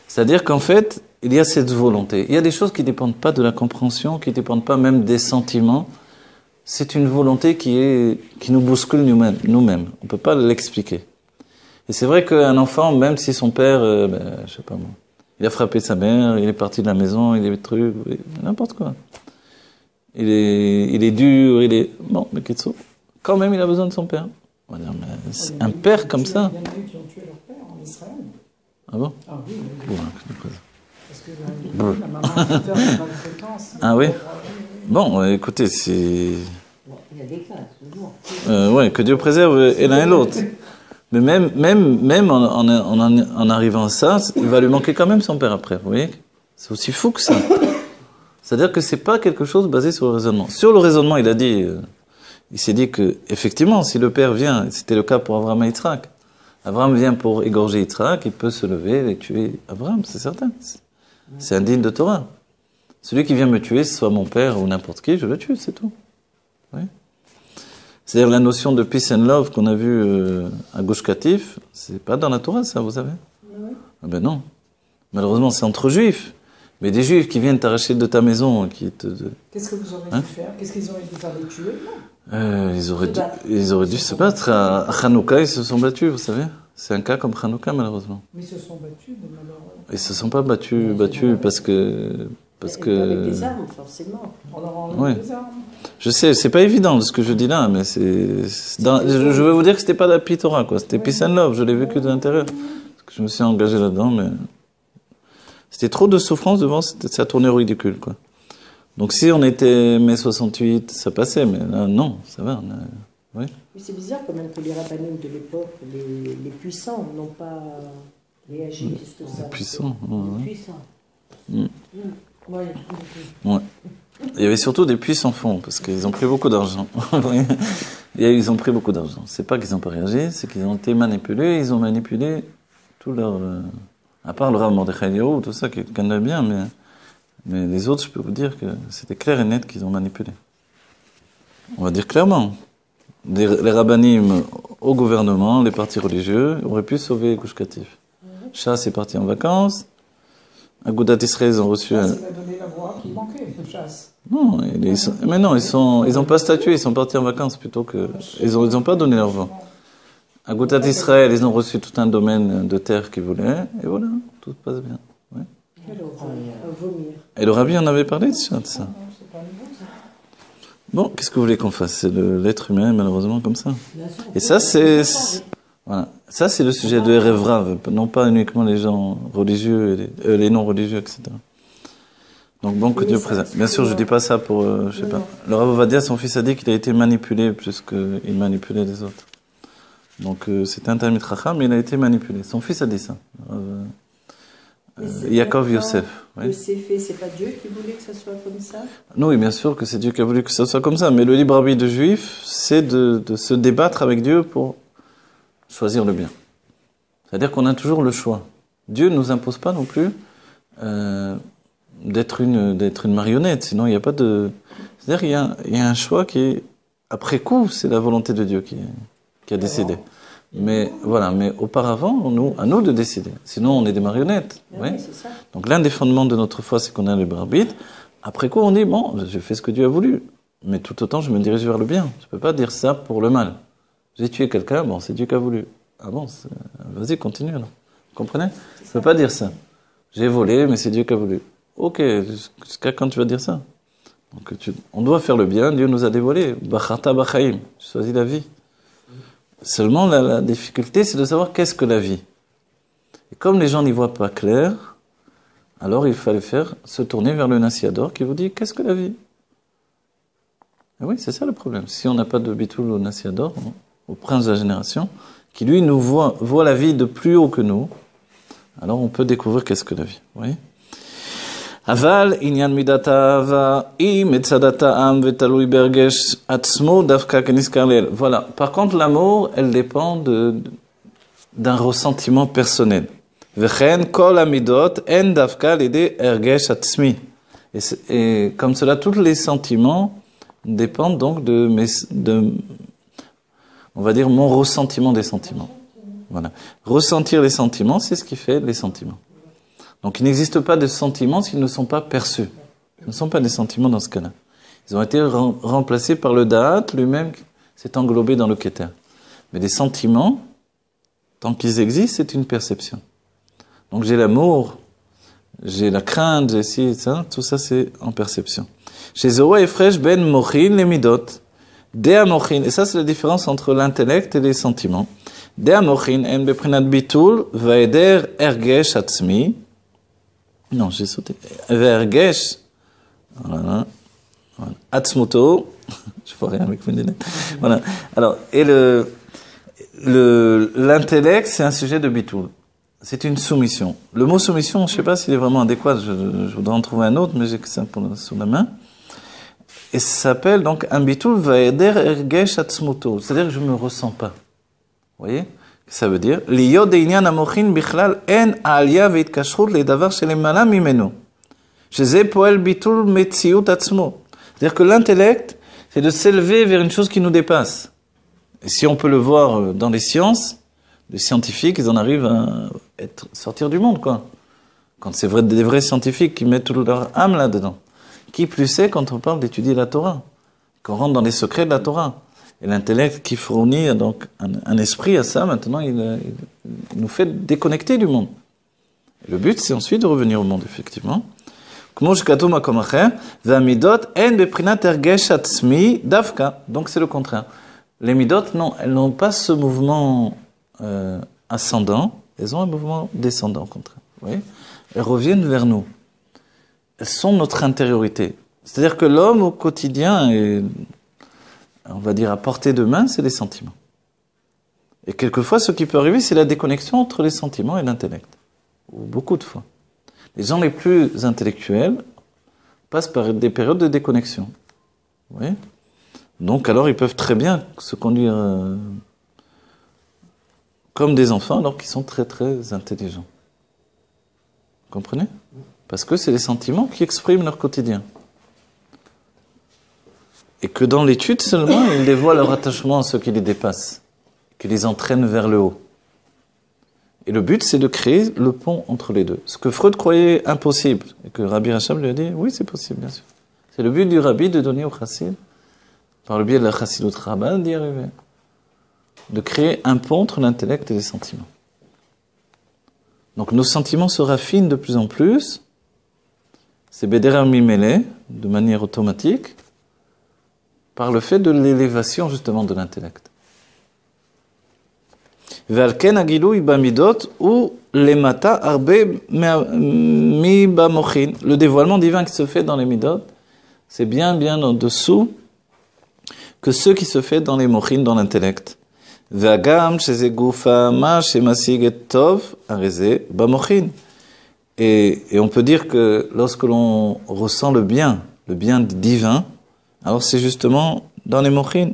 C'est-à-dire qu'en fait, il y a cette volonté. Il y a des choses qui ne dépendent pas de la compréhension, qui ne dépendent pas même des sentiments. C'est une volonté qui nous bouscule nous-mêmes. On ne peut pas l'expliquer. Et c'est vrai qu'un enfant, même si son père, je sais pas moi, il a frappé sa mère, il est parti de la maison, il est truc, n'importe quoi. Il est dur, bon, mais quand même il a besoin de son père. On va dire, mais c'est un père comme ça. Il y en a eu qui ont tué leur père en Israël. Ah bon? Ah oui. Oui. Parce que la maman a fait peur de maltraitance. Ah oui? Bon, écoutez, c'est... Il y a des cas, toujours. Ouais, que Dieu préserve et l'un et l'autre. Mais même en arrivant à ça, il va lui manquer quand même son père après, vous voyez? C'est aussi fou que ça. C'est-à-dire que c'est pas quelque chose basé sur le raisonnement. Sur le raisonnement, il s'est dit que, effectivement, si le père vient, c'était le cas pour Abraham et Yitzhak, Abraham vient pour égorger Yitzhak, il peut se lever et tuer Abraham, c'est certain. C'est indigne de Torah. Celui qui vient me tuer, ce soit mon père ou n'importe qui, je le tue, c'est tout. Oui. C'est-à-dire la notion de peace and love qu'on a vu à Gush Katif, c'est pas dans la Torah, ça, vous savez? Ah ben non. Malheureusement, c'est entre juifs. Mais des juifs qui viennent t'arracher de ta maison, Qu'est-ce que vous auriez dû faire? Qu'est-ce qu'ils auraient dû faire? Les tuer? Ils auraient dû se battre. À Hanouka, ils se sont battus, vous savez. C'est un cas comme Hanouka, malheureusement. Mais ils se sont battus, mais malheureusement. Ils se sont pas battus parce que... Avec des armes, forcément. On leur enlève des armes. Je sais, c'est pas évident ce que je dis là, mais je veux vous dire que c'était pas la Torah, quoi. C'était Peace and Love, je l'ai vécu de l'intérieur. Parce que je me suis engagé là-dedans, mais... C'était trop de souffrance devant, ça tournait au ridicule, quoi. Donc si on était mai 68, ça passait, mais là, non, ça va. Oui. Mais c'est bizarre quand même que les rabbinim de l'époque, les puissants, n'ont pas réagi juste ça. Les puissants. Les puissants. Ouais. Il y avait surtout des puissants fonds, parce qu'ils ont pris beaucoup d'argent. Ils ont pris beaucoup d'argent. C'est pas qu'ils n'ont pas réagi, c'est qu'ils ont été manipulés, ils ont manipulé tout leur... À part le Rav Mordechai Eliyahu, tout ça, qui connaît bien, mais les autres, je peux vous dire que c'était clair et net qu'ils ont manipulé. On va dire clairement. Les rabbinim au gouvernement, les partis religieux, auraient pu sauver Gush Katif. Chasse est parti en vacances. Agudat Israël, ils ont reçu... Il a donné la voix qui manquait, de chasse. Non, mais non, ils ont pas statué, ils sont partis en vacances plutôt que... Ils ont pas donné leur voix. À Agudat Israël, ils ont reçu tout un domaine de terre qu'ils voulaient, et voilà, tout se passe bien. Ouais. Alors, à vomir. Et le rabbi en avait parlé de ça. Bon, qu'est-ce que vous voulez qu'on fasse? C'est l'être humain, malheureusement, comme ça. Bien sûr, Et ça, c'est... changer. Voilà. Ça, c'est le sujet de Erev Rav, non pas uniquement les gens religieux, et les non-religieux, etc. Donc bon, que Oui, Dieu ça, présente. c'est Bien sûr, je dis pas ça pour, je sais Non, pas. non. Le Rav Ovadia, son fils a dit qu'il a été manipulé plus qu'il manipulait les autres. Donc c'était un Talmid Chacham, mais il a été manipulé. Son fils a dit ça. Yaakov Yosef. Que Oui. c'est fait, c'est pas Dieu qui voulait que ça soit comme ça? Non, oui, bien sûr que c'est Dieu qui a voulu que ça soit comme ça. Mais le libre arbitre de juif, c'est de se débattre avec Dieu pour choisir le bien. C'est-à-dire qu'on a toujours le choix. Dieu ne nous impose pas non plus d'être une marionnette. Sinon, il n'y a pas de... C'est-à-dire qu'il y a un choix qui est... Après coup, c'est la volonté de Dieu qui a décidé. Mais voilà, mais auparavant, à nous de décider. Sinon, on est des marionnettes. Ah Oui. oui, c'est ça. Donc l'un des fondements de notre foi, c'est qu'on a le libre arbitre. Après coup, on dit, bon, j'ai fait ce que Dieu a voulu. Mais tout autant, je me dirige vers le bien. Je ne peux pas dire ça pour le mal. J'ai tué quelqu'un, bon, c'est Dieu qui a voulu. Ah bon, vas-y, continue alors. Vous comprenez? Je ne peux pas dire ça. J'ai volé, mais c'est Dieu qui a voulu. Ok, jusqu'à quand tu vas dire ça? Donc on doit faire le bien, Dieu nous a dévoilé. Bacharta bachaim, tu choisis la vie. Seulement, la difficulté, c'est de savoir qu'est-ce que la vie. Et comme les gens n'y voient pas clair, alors il fallait se tourner vers le Nassiador qui vous dit qu'est-ce que la vie. Et oui, c'est ça le problème. Si on n'a pas de bitoul au Nassiador, au prince de la génération, qui lui nous voit la vie de plus haut que nous, alors on peut découvrir qu'est-ce que la vie. Vous voyez? Aval inyan midat ahava im etzadat ha'am vetalui bergesh atzmo davka keniskar leel. Voilà. Par contre, l'amour, elle dépend d'un ressentiment personnel. Vechen kol amidot en davka l'idée ergesh atzmi. Et comme cela, tous les sentiments dépendent donc on va dire, mon ressentiment des sentiments. Voilà. Ressentir les sentiments, c'est ce qui fait les sentiments. Donc il n'existe pas de sentiments s'ils ne sont pas perçus. Ce ne sont pas des sentiments dans ce cas-là. Ils ont été remplacés par le da'at, lui-même s'est englobé dans le keter. Mais des sentiments, tant qu'ils existent, c'est une perception. Donc j'ai l'amour, j'ai la crainte, j'ai ci, ça, tout ça c'est en perception. Chez Zoé et Fresh ben mochin les midot, dea mochin, et ça c'est la différence entre l'intellect et les sentiments. Dea mochin en beprinat bitul vaeder ergesh atzmi. Non, j'ai sauté. Vergesh. Voilà. Atzmuto. Je vois rien avec mes lunettes. Voilà. Alors, et l'intellect, c'est un sujet de bitoul. C'est une soumission. Le mot soumission, je ne sais pas s'il est vraiment adéquat. Je voudrais en trouver un autre, mais j'ai que ça sous la main. Et ça s'appelle donc un bitoul vaeder ergesh atzmuto. C'est-à-dire que je ne me ressens pas. Vous voyez? Ça veut dire, c'est-à-dire que l'intellect, c'est de s'élever vers une chose qui nous dépasse. Et si on peut le voir dans les sciences, les scientifiques, ils en arrivent à sortir du monde, quoi. Quand c'est des vrais scientifiques qui mettent toute leur âme là-dedans. Qui plus est quand on parle d'étudier la Torah, qu'on rentre dans les secrets de la Torah. Et l'intellect qui fournit donc un esprit à ça, maintenant, il nous fait déconnecter du monde. Et le but, c'est ensuite de revenir au monde, effectivement. Donc c'est le contraire. Les midot, non, elles n'ont pas ce mouvement ascendant, elles ont un mouvement descendant, au contraire. Vous voyez ? Elles reviennent vers nous. Elles sont notre intériorité. C'est-à-dire que l'homme, au quotidien, on va dire à portée de main, c'est les sentiments. Et quelquefois, ce qui peut arriver, c'est la déconnexion entre les sentiments et l'intellect. Ou beaucoup de fois. Les gens les plus intellectuels passent par des périodes de déconnexion. Vous voyez ? Donc alors, ils peuvent très bien se conduire comme des enfants, alors qu'ils sont très très intelligents. Vous comprenez ? Parce que c'est les sentiments qui expriment leur quotidien. Et que dans l'étude seulement, ils dévoilent leur attachement à ce qui les dépasse, qui les entraîne vers le haut. Et le but, c'est de créer le pont entre les deux. Ce que Freud croyait impossible, et que Rabbi Rachab lui a dit, oui, c'est possible, bien sûr. C'est le but du Rabbi de donner au chassid, par le biais de la chassidut Rabbah, d'y arriver. De créer un pont entre l'intellect et les sentiments. Donc nos sentiments se raffinent de plus en plus. C'est Bederer Mimele, de manière automatique. par le fait de l'élévation justement de l'intellect. Ve'alken hagilui bamidot ou lemata arbe mi bamochin. Le dévoilement divin qui se fait dans les midot, c'est bien en dessous que ce qui se fait dans les mochin, dans l'intellect. Ve'agam sheze gufa ma shemasig et tov areze bamochin. Et on peut dire que lorsque l'on ressent le bien divin, alors c'est justement dans les mochin.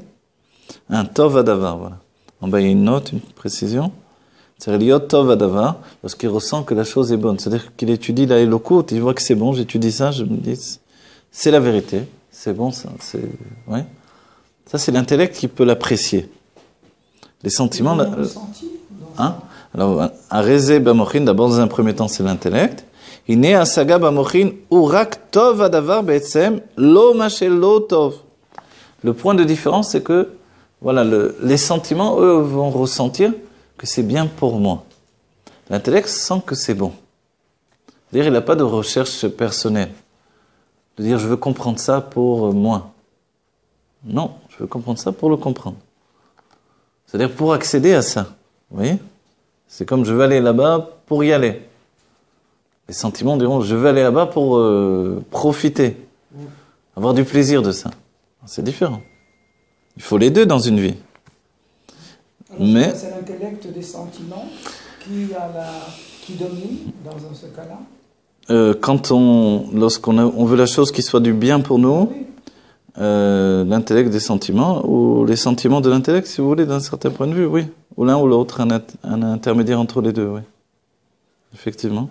Un tov adavar, voilà. En bas, il y a une note, une précision. C'est liot tov adavar, lorsqu'il ressent que la chose est bonne. C'est-à-dire qu'il étudie la Elokut, il voit que c'est bon, j'étudie ça, je me dis, c'est la vérité, c'est bon ça, ouais. Ça, c'est l'intellect qui peut l'apprécier. Les sentiments... Hein? Alors, areze bamochin, d'abord, dans un premier temps, c'est l'intellect. Il naît à saga bamochin, urak tov adavar be'etzem, lo mashelo tov. Le point de différence, c'est que voilà, les sentiments, eux, vont ressentir que c'est bien pour moi. L'intellect sent que c'est bon. C'est-à-dire, il n'a pas de recherche personnelle. De dire, je veux comprendre ça pour moi. Non, je veux comprendre ça pour le comprendre. C'est-à-dire, pour accéder à ça. Vous voyez? C'est comme, je veux aller là-bas pour y aller. Les sentiments diront, je veux aller là-bas pour profiter. Avoir du plaisir de ça. C'est différent. Il faut les deux dans une vie. Alors, mais c'est l'intellect des sentiments qui domine dans ce cas-là. Lorsqu'on veut la chose qui soit du bien pour nous, l'intellect des sentiments, ou les sentiments de l'intellect, si vous voulez, d'un certain point de vue, oui. Ou l'un ou l'autre, un intermédiaire entre les deux, oui. Effectivement.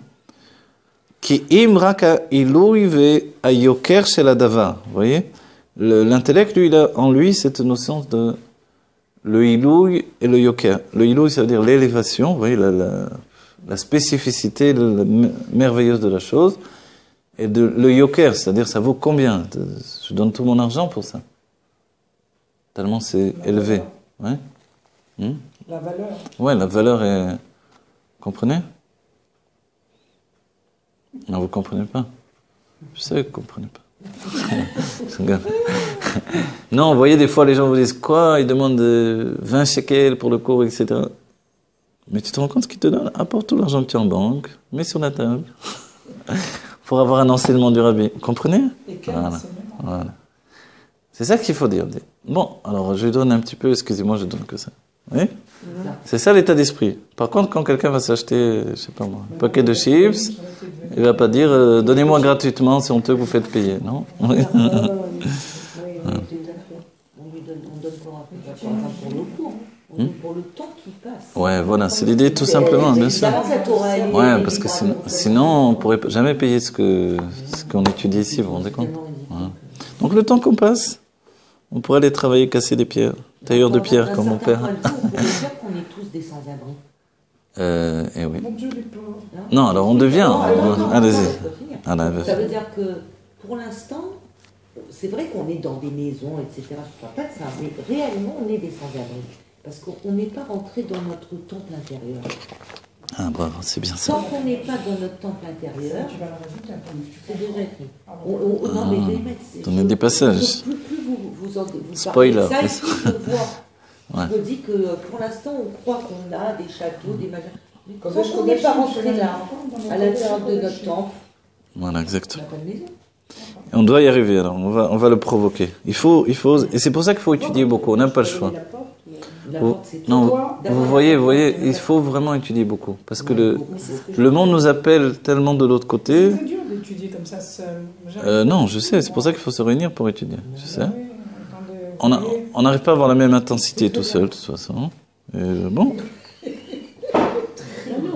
Ki imraka ilui ve ayoker shel adavar. Vous voyez? L'intellect, lui, il a en lui cette notion de le ilouï et le yoker. Le ilouï, ça veut dire l'élévation, vous voyez, la spécificité merveilleuse de la chose. Et le yoker, c'est-à-dire ça vaut combien? Je donne tout mon argent pour ça. Tellement c'est élevé. Ouais. La valeur. Ouais, la valeur est... Vous comprenez? Non, vous ne comprenez pas. Je sais que vous ne comprenez pas. Non, vous voyez, des fois, les gens vous disent quoi? Ils demandent 20 shekels pour le cours, etc. Mais tu te rends compte ce qu'ils te donnent? Apporte tout l'argent que tu as en banque, mets sur la table, pour avoir un enseignement du rabbi. Vous comprenez? Et quel voilà. enseignement? Voilà. C'est ça qu'il faut dire. Bon, alors je lui donne un petit peu, excusez-moi, je donne que ça. Oui? C'est ça l'état d'esprit. Par contre, quand quelqu'un va s'acheter, je sais pas moi, un paquet de chips, il va pas dire donnez-moi gratuitement, c'est honteux que vous faites payer, non? Oui, tout à fait. On donne pour le cours, on donne pour le temps qui passe. Ouais, voilà, c'est l'idée tout simplement, bien sûr. Ouais, parce que sinon on pourrait jamais payer ce qu'on étudie ici, vous vous rendez compte? Voilà. Donc le temps qu'on passe, on pourrait aller travailler, casser des pierres, tailleur de pierre comme mon père. On pourrait dire qu'on est tous des sans-abri. Eh oui. Mon Dieu, les pauvres. Non, alors on devient. Allez-y. Ça veut dire que pour l'instant, c'est vrai qu'on est dans des maisons, etc. Je ne parle pas de ça, mais réellement on est des sans-abri. Parce qu'on n'est pas rentré dans notre temple intérieur. Ah bravo, c'est bien ça. Tant qu'on n'est pas dans notre temple intérieur, Tu vas le rajouter un peu. c'est déjà écrit. Non, mais les mecs, c'est... T'en as des passages. Plus vous Spoiler. parlez de ça, ici, je vois. Ouais. Je me dis que pour l'instant, on croit qu'on a des châteaux, des machins. Mais Comme tant je qu'on n'est connais pas Chine, rentré là, à l'intérieur de notre temple, Voilà, on exactement. n'a pas de maison. Et on doit y arriver alors, on va le provoquer. Il faut, et c'est pour ça qu'il faut étudier beaucoup, on n'a pas le choix. La Vous, porte, c'est non, toi. vous voyez, il faut vraiment étudier beaucoup. Parce que le monde nous appelle tellement de l'autre côté. C'est dur d'étudier comme ça seul. Non, je sais, c'est pour ça qu'il faut se réunir pour étudier. Je sais. Oui, On n'arrive pas à avoir la même intensité tout seul, de toute façon. Bon. Non,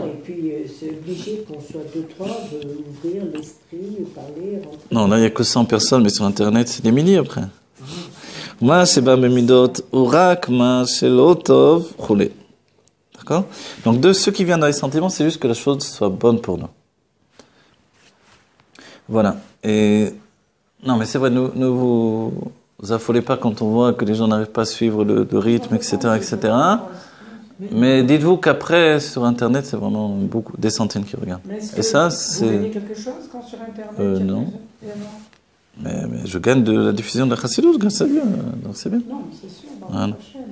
et puis c'est obligé qu'on soit deux, trois, d'ouvrir l'esprit, parler, rentrer. Non, là, il n'y a que 100 personnes, mais sur Internet, c'est des milliers après. Ma sheba bemidot urak ma shelo tov roulé. D'accord? Donc, de ceux qui viennent dans les sentiments, c'est juste que la chose soit bonne pour nous. Voilà. Et non, mais c'est vrai, ne vous affolez pas quand on voit que les gens n'arrivent pas à suivre le rythme, etc., etc. Mais dites-vous qu'après, sur Internet, c'est vraiment des centaines qui regardent. Mais et ça, vous c'est... gagnez quelque chose quand sur Internet Non. Mais je gagne de la diffusion de la Chassidut grâce à Dieu, donc c'est bien. Non, mais c'est sûr, dans Voilà. la prochaine.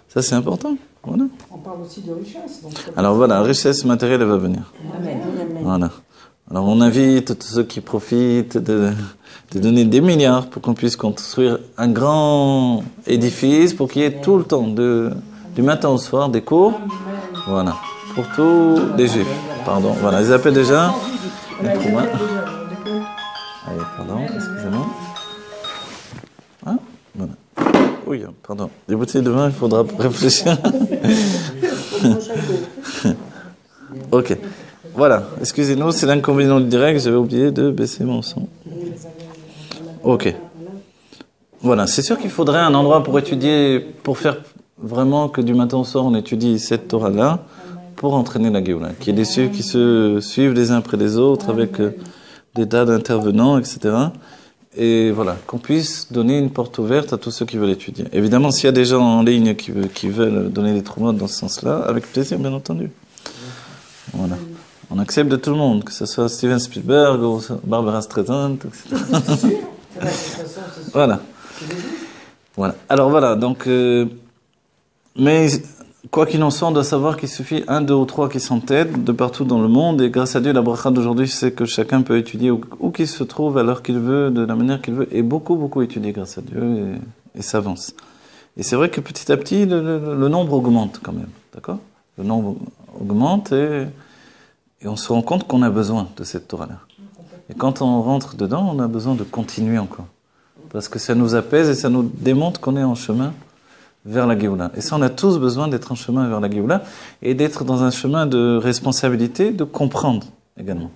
Ça, c'est important. Voilà. On parle aussi de richesse. Donc, Alors voilà, la richesse matérielle elle va venir. Amen. Voilà. Alors on invite tous ceux qui profitent de donner des milliards pour qu'on puisse construire un grand édifice pour qu'il y ait tout le temps, du matin au soir, des cours. Voilà. Pour tous les juifs. Pardon. Voilà, ils appellent déjà. Pour moi. Allez, pardon, excusez-moi. Ah, voilà. Oui, pardon. Des bouteilles de vin, il faudra réfléchir. Ok. Voilà. Excusez-nous, c'est l'inconvénient du direct. J'avais oublié de baisser mon son. Ok. Voilà. C'est sûr qu'il faudrait un endroit pour étudier, pour faire vraiment que du matin au soir, on étudie cette Torah-là, pour entraîner la Géoula. Qu'il y ait des suivres qui se suivent les uns après les autres, avec des tas d'intervenants, etc. Et voilà, qu'on puisse donner une porte ouverte à tous ceux qui veulent étudier. Évidemment, s'il y a des gens en ligne qui veulent donner des traumas dans ce sens-là, avec plaisir, bien entendu. Voilà. On accepte de tout le monde, que ce soit Steven Spielberg ou Barbara Streisand, etc. Voilà. Voilà. Alors voilà, donc... mais quoi qu'il en soit, on doit savoir qu'il suffit 1, 2 ou 3 qui s'entêtent de partout dans le monde. Et grâce à Dieu, la bracha d'aujourd'hui, c'est que chacun peut étudier où qu'il se trouve, à l'heure qu'il veut, de la manière qu'il veut. Et beaucoup étudier grâce à Dieu et s'avance. Et c'est vrai que petit à petit, le nombre augmente quand même. D'accord ? Le nombre augmente et on se rend compte qu'on a besoin de cette Torah-là. Et quand on rentre dedans, on a besoin de continuer encore. Parce que ça nous apaise et ça nous démontre qu'on est en chemin vers la Géoula. Et ça, on a tous besoin d'être en chemin vers la Géoula et d'être dans un chemin de responsabilité, de comprendre également.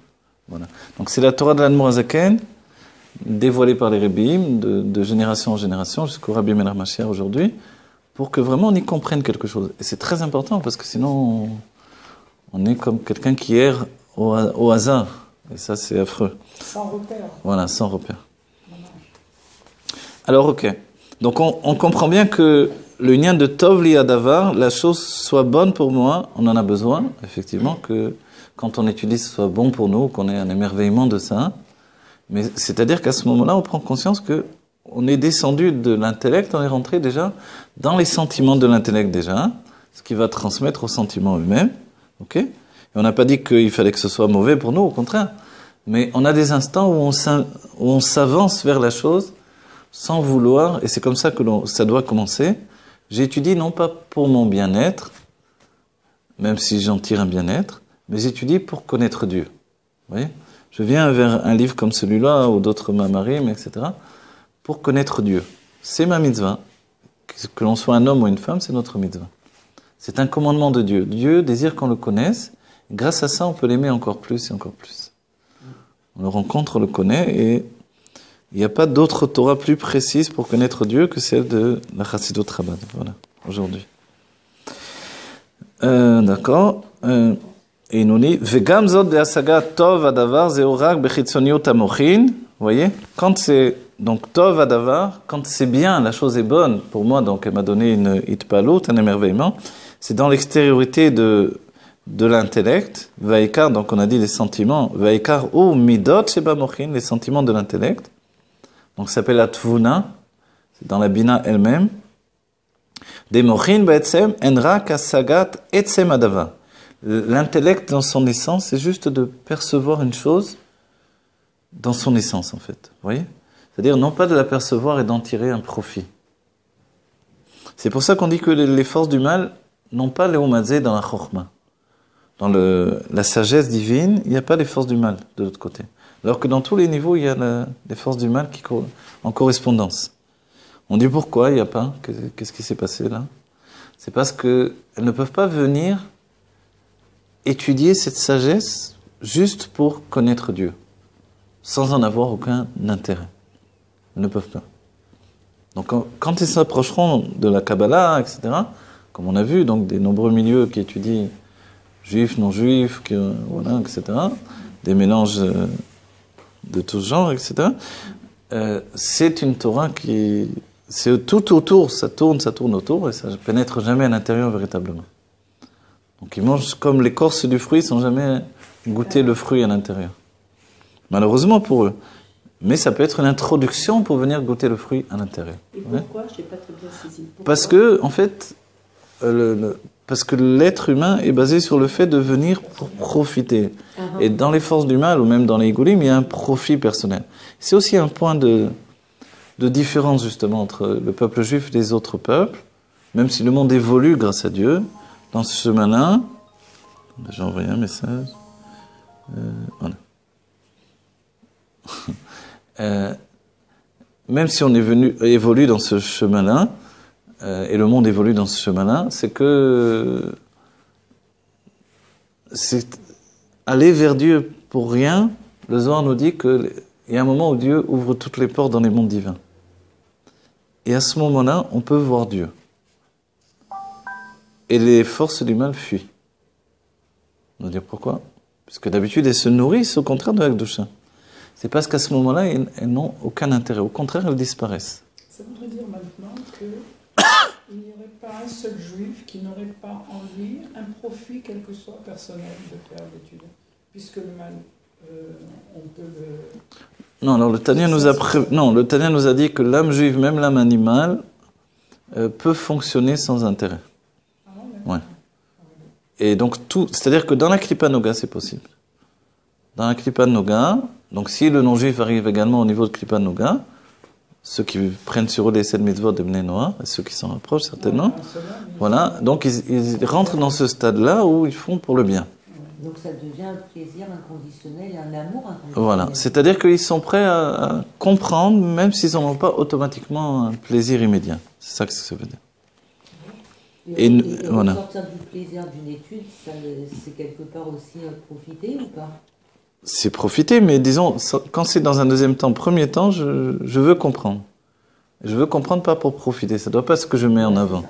Voilà. Donc c'est la Torah de l'Admor HaZaken, dévoilée par les Rebbeim, de génération en génération, jusqu'au Rabbi Meir Mashiach aujourd'hui, pour que vraiment on y comprenne quelque chose. Et c'est très important, parce que sinon, on est comme quelqu'un qui erre au hasard. Et ça, c'est affreux. Sans repère. Voilà, sans repère. Alors, ok. Donc, on comprend bien que le lien de Tov li Adavar, la chose soit bonne pour moi, on en a besoin, effectivement, que quand on étudie, ce soit bon pour nous, qu'on ait un émerveillement de ça. Mais c'est-à-dire qu'à ce moment-là, on prend conscience que on est descendu de l'intellect, on est rentré déjà dans les sentiments de l'intellect déjà, ce qui va transmettre aux sentiments eux-mêmes. Ok ? Et on n'a pas dit qu'il fallait que ce soit mauvais pour nous, au contraire. Mais on a des instants où on s'avance vers la chose sans vouloir, et c'est comme ça que ça doit commencer. J'étudie non pas pour mon bien-être, même si j'en tire un bien-être, mais j'étudie pour connaître Dieu. Vous voyez ? Je viens vers un livre comme celui-là, ou d'autres Mamarim, etc., pour connaître Dieu. C'est ma mitzvah. Que l'on soit un homme ou une femme, c'est notre mitzvah. C'est un commandement de Dieu. Dieu désire qu'on le connaisse. Grâce à ça, on peut l'aimer encore plus et encore plus. On le rencontre, on le connaît, et il n'y a pas d'autre Torah plus précise pour connaître Dieu que celle de la Chassidut Chabad. Voilà, aujourd'hui. D'accord. Et il nous dit, Vegam zot de asaga tov adavar zeorak bechitzoniot amochin. Vous voyez, quand c'est donc tov adavar, quand c'est bien, la chose est bonne pour moi. Donc elle m'a donné une hitpalut, un émerveillement. C'est dans l'extériorité de l'intellect. Vaikar, donc on a dit les sentiments. Vaikar ou midot sheba mochin, les sentiments de l'intellect. Donc ça s'appelle la tvuna. C'est dans la bina elle-même. Des mochin ba'etzem enra kasagat etzem adavar. L'intellect, dans son essence, c'est juste de percevoir une chose dans son essence, en fait. Vous voyez ? C'est-à-dire, non pas de la percevoir et d'en tirer un profit. C'est pour ça qu'on dit que les forces du mal n'ont pas les omazé dans la chokhma. Dans la sagesse divine, il n'y a pas les forces du mal de l'autre côté. Alors que dans tous les niveaux, il y a les forces du mal qui en correspondance. On dit pourquoi il n'y a pas ? Qu'est-ce qui s'est passé là ? C'est parce qu'elles ne peuvent pas venir étudier cette sagesse juste pour connaître Dieu, sans en avoir aucun intérêt. Ils ne peuvent pas. Donc quand ils s'approcheront de la Kabbalah, etc., comme on a vu, donc des nombreux milieux qui étudient juifs, non-juifs, voilà, etc., des mélanges de tous genres, etc., c'est une Torah c'est tout autour, ça tourne autour, et ça ne pénètre jamais à l'intérieur véritablement. Donc ils mangent comme l'écorce du fruit sans jamais goûter le fruit à l'intérieur. Malheureusement pour eux. Mais ça peut être une introduction pour venir goûter le fruit à l'intérieur. Et pourquoi? Je n'ai pas très bien saisi. Pourquoi? Parce que, en fait, parce que l'être humain est basé sur le fait de venir pour profiter. Et dans les forces du mal, ou même dans les goulim, il y a un profit personnel. C'est aussi un point de différence, justement, entre le peuple juif et les autres peuples. Même si le monde évolue grâce à Dieu, dans ce chemin-là, j'ai envoyé un message. Voilà. Même si on évolue dans ce chemin-là, et le monde évolue dans ce chemin-là, c'est aller vers Dieu pour rien. Le Zohar nous dit qu'il y a un moment où Dieu ouvre toutes les portes dans les mondes divins. Et à ce moment-là, on peut voir Dieu. Et les forces du mal fuient. On va dire pourquoi? Parce que d'habitude, elles se nourrissent au contraire de la Kedusha. C'est parce qu'à ce moment-là, elles n'ont aucun intérêt. Au contraire, elles disparaissent. Ça voudrait dire maintenant qu'il n'y aurait pas un seul juif qui n'aurait pas en lui un profit, quel que soit personnel, de faire l'étude. Puisque le mal, on peut le... Non, alors le Tanya nous a dit que l'âme juive, même l'âme animale, peut fonctionner sans intérêt. Ah ouais. Ouais. Et donc c'est-à-dire que dans la Klippa Noga, c'est possible. Dans la Klippa Noga, donc si le non-juif arrive également au niveau de Klippa Noga, ceux qui prennent sur eux les 7 mitzvot de Bnei Noach, et ceux qui s'en rapprochent certainement, voilà, donc ils rentrent dans ce stade-là où ils font pour le bien. Donc ça devient un plaisir inconditionnel et un amour inconditionnel. Voilà, c'est-à-dire qu'ils sont prêts à comprendre, même s'ils n'en ont pas automatiquement un plaisir immédiat. C'est ça que ça veut dire. Et voilà. Sortir du plaisir d'une étude, c'est quelque part aussi profiter ou pas? C'est profiter, mais disons, quand c'est dans un deuxième temps, premier temps, je veux comprendre. Je veux comprendre pas pour profiter, ça doit pas être ce que je mets en avant.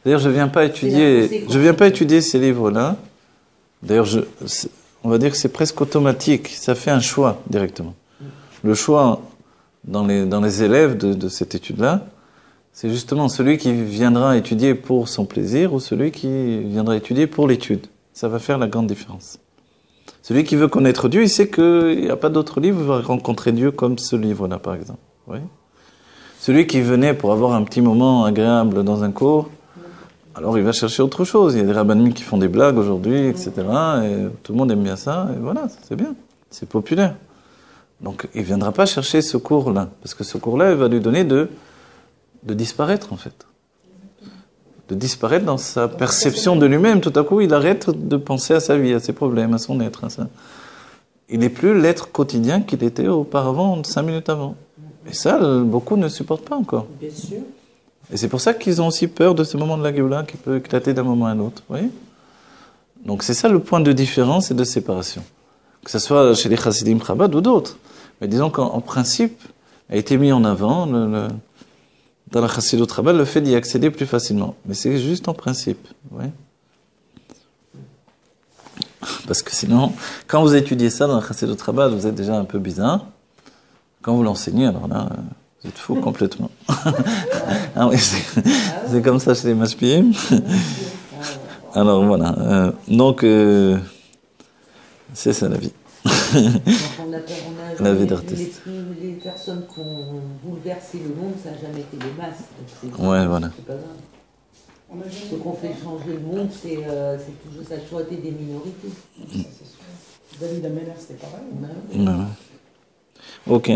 D'ailleurs, je viens pas étudier ces livres-là. D'ailleurs, on va dire que c'est presque automatique, ça fait un choix directement. Le choix dans les élèves de cette étude-là, c'est justement celui qui viendra étudier pour son plaisir ou celui qui viendra étudier pour l'étude. Ça va faire la grande différence. Celui qui veut connaître Dieu, il sait qu'il n'y a pas d'autre livre où il va rencontrer Dieu comme ce livre-là, par exemple. Oui. Celui qui venait pour avoir un petit moment agréable dans un cours, alors il va chercher autre chose. Il y a des rabbinim qui font des blagues aujourd'hui, etc. Et tout le monde aime bien ça, et voilà, c'est bien. C'est populaire. Donc il ne viendra pas chercher ce cours-là, parce que ce cours-là, il va lui donner de disparaître, en fait. De disparaître dans sa perception de lui-même. Tout à coup, il arrête de penser à sa vie, à ses problèmes, à son être. Il n'est plus l'être quotidien qu'il était auparavant, 5 minutes avant. Et ça, beaucoup ne supportent pas encore. Bien sûr. Et c'est pour ça qu'ils ont aussi peur de ce moment de la Géoula qui peut éclater d'un moment à l'autre. Vous voyez ? Donc c'est ça le point de différence et de séparation. Que ce soit chez les Chassidim Chabad ou d'autres. Mais disons qu'en principe, a été mis en avant dans la Chassidut Chabad le fait d'y accéder plus facilement. Mais c'est juste en principe. Oui. Parce que sinon, quand vous étudiez ça dans la Chassidut Chabad, vous êtes déjà un peu bizarre. Quand vous l'enseignez, alors là, vous êtes fou complètement. Ah oui, c'est comme ça chez les Mashpiyim. Alors voilà. Donc, c'est ça la vie. La vie d'artiste. Les personnes qui ont bouleversé le monde, ça n'a jamais été des masses. Ouais, voilà. C'est pas grave. Ce qu'on fait changer le monde, ça a toujours été des minorités. David Ameller, c'était pareil. Ouais. Ok.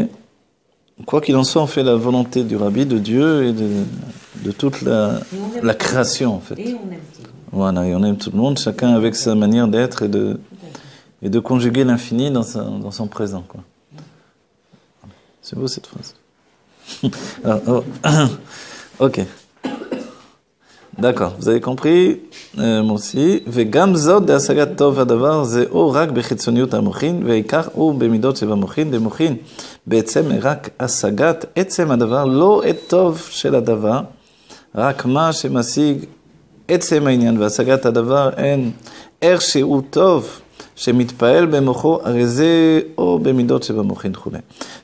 Quoi qu'il en soit, on fait la volonté du Rabbi, de Dieu et de toute la création, en fait. Et on aime tout le monde. Voilà, et on aime tout le monde, chacun avec sa manière d'être et de conjuguer l'infini dans son présent, quoi. C'est beau cette phrase. Alors, ok. D'accord, vous avez compris, moi aussi. וגם זאת להשגת טוב הדבר זה או רק בחיצוניות המוחין, ועיקר הוא במידות שבמוחין, דמוחין בעצם רק השגת עצם הדבר, לא את טוב של הדבר, רק מה שמשיג עצם העניין, והשגת הדבר אין איך שהוא טוב שמתפעל במוחו, הרי זה או במידות שבמוחין וכו'.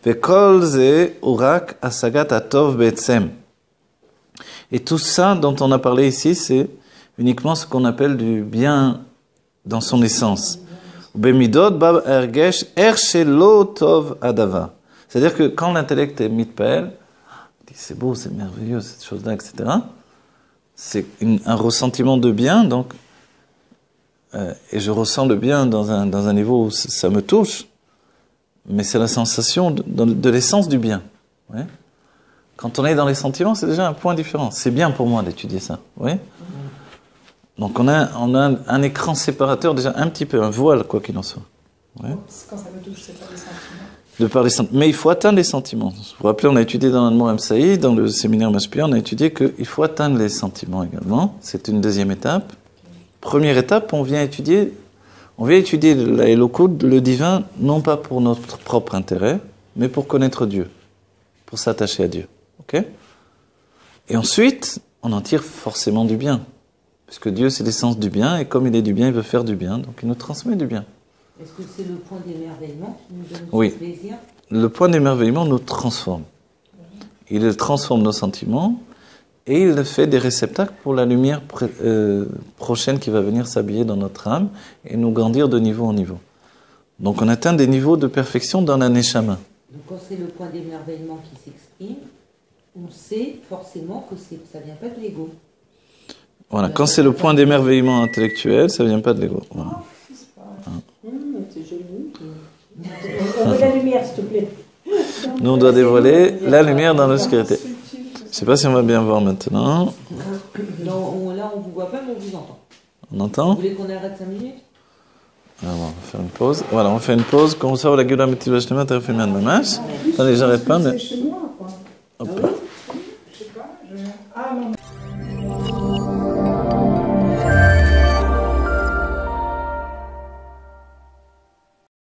וכל זה הוא רק השגת הטוב בעצם. Et tout ça dont on a parlé ici, c'est uniquement ce qu'on appelle du bien dans son essence. Bemidot bab ergesh er shelo tov adava. C'est-à-dire que quand l'intellect est mitpel, il dit c'est beau, c'est merveilleux, cette chose-là, etc. C'est un ressentiment de bien, donc, et je ressens le bien dans un niveau où ça me touche, mais c'est la sensation de l'essence du bien. Ouais. Quand on est dans les sentiments, c'est déjà un point différent. C'est bien pour moi d'étudier ça. Ouais. Donc on a un écran séparateur, déjà un petit peu, un voile, quoi qu'il en soit. Ouais. Quand ça me touche, c'est pas les sentiments. De par les sentiments. Mais il faut atteindre les sentiments. Vous vous rappelez, on a étudié dans l'Admor M. dans le séminaire Mashpia, on a étudié qu'il faut atteindre les sentiments également. C'est une deuxième étape. Première étape, on vient étudier la Elokut, le divin, non pas pour notre propre intérêt, mais pour connaître Dieu, pour s'attacher à Dieu. Ok ? Et ensuite, on en tire forcément du bien. Puisque Dieu, c'est l'essence du bien, et comme il est du bien, il veut faire du bien, donc il nous transmet du bien. Est-ce que c'est le point d'émerveillement qui nous donne Oui. ce plaisir ? Le point d'émerveillement nous transforme. Il transforme nos sentiments, et il fait des réceptacles pour la lumière prochaine qui va venir s'habiller dans notre âme, et nous grandir de niveau en niveau. Donc on atteint des niveaux de perfection dans la Neshama. Donc quand c'est le point d'émerveillement qui s'exprime, on sait forcément que ça ne vient pas de l'ego. Voilà, quand c'est le point d'émerveillement intellectuel, ça ne vient pas de l'ego. Voilà. C'est joli. On veut la lumière, s'il te plaît. Nous, on doit dévoiler la lumière dans l'obscurité. Je ne sais pas si on va bien voir maintenant. Non, là, on ne vous voit pas, mais on vous entend. On entend ? Vous voulez qu'on arrête 5 minutes ? Alors, on va faire une pause. Voilà, on fait une pause. Quand on sort la gueule à Métil Vachnemat, on fait bien de mamache. Attendez, j'arrête pas, mais... C'est chez moi, quoi. Hop. Ah oui,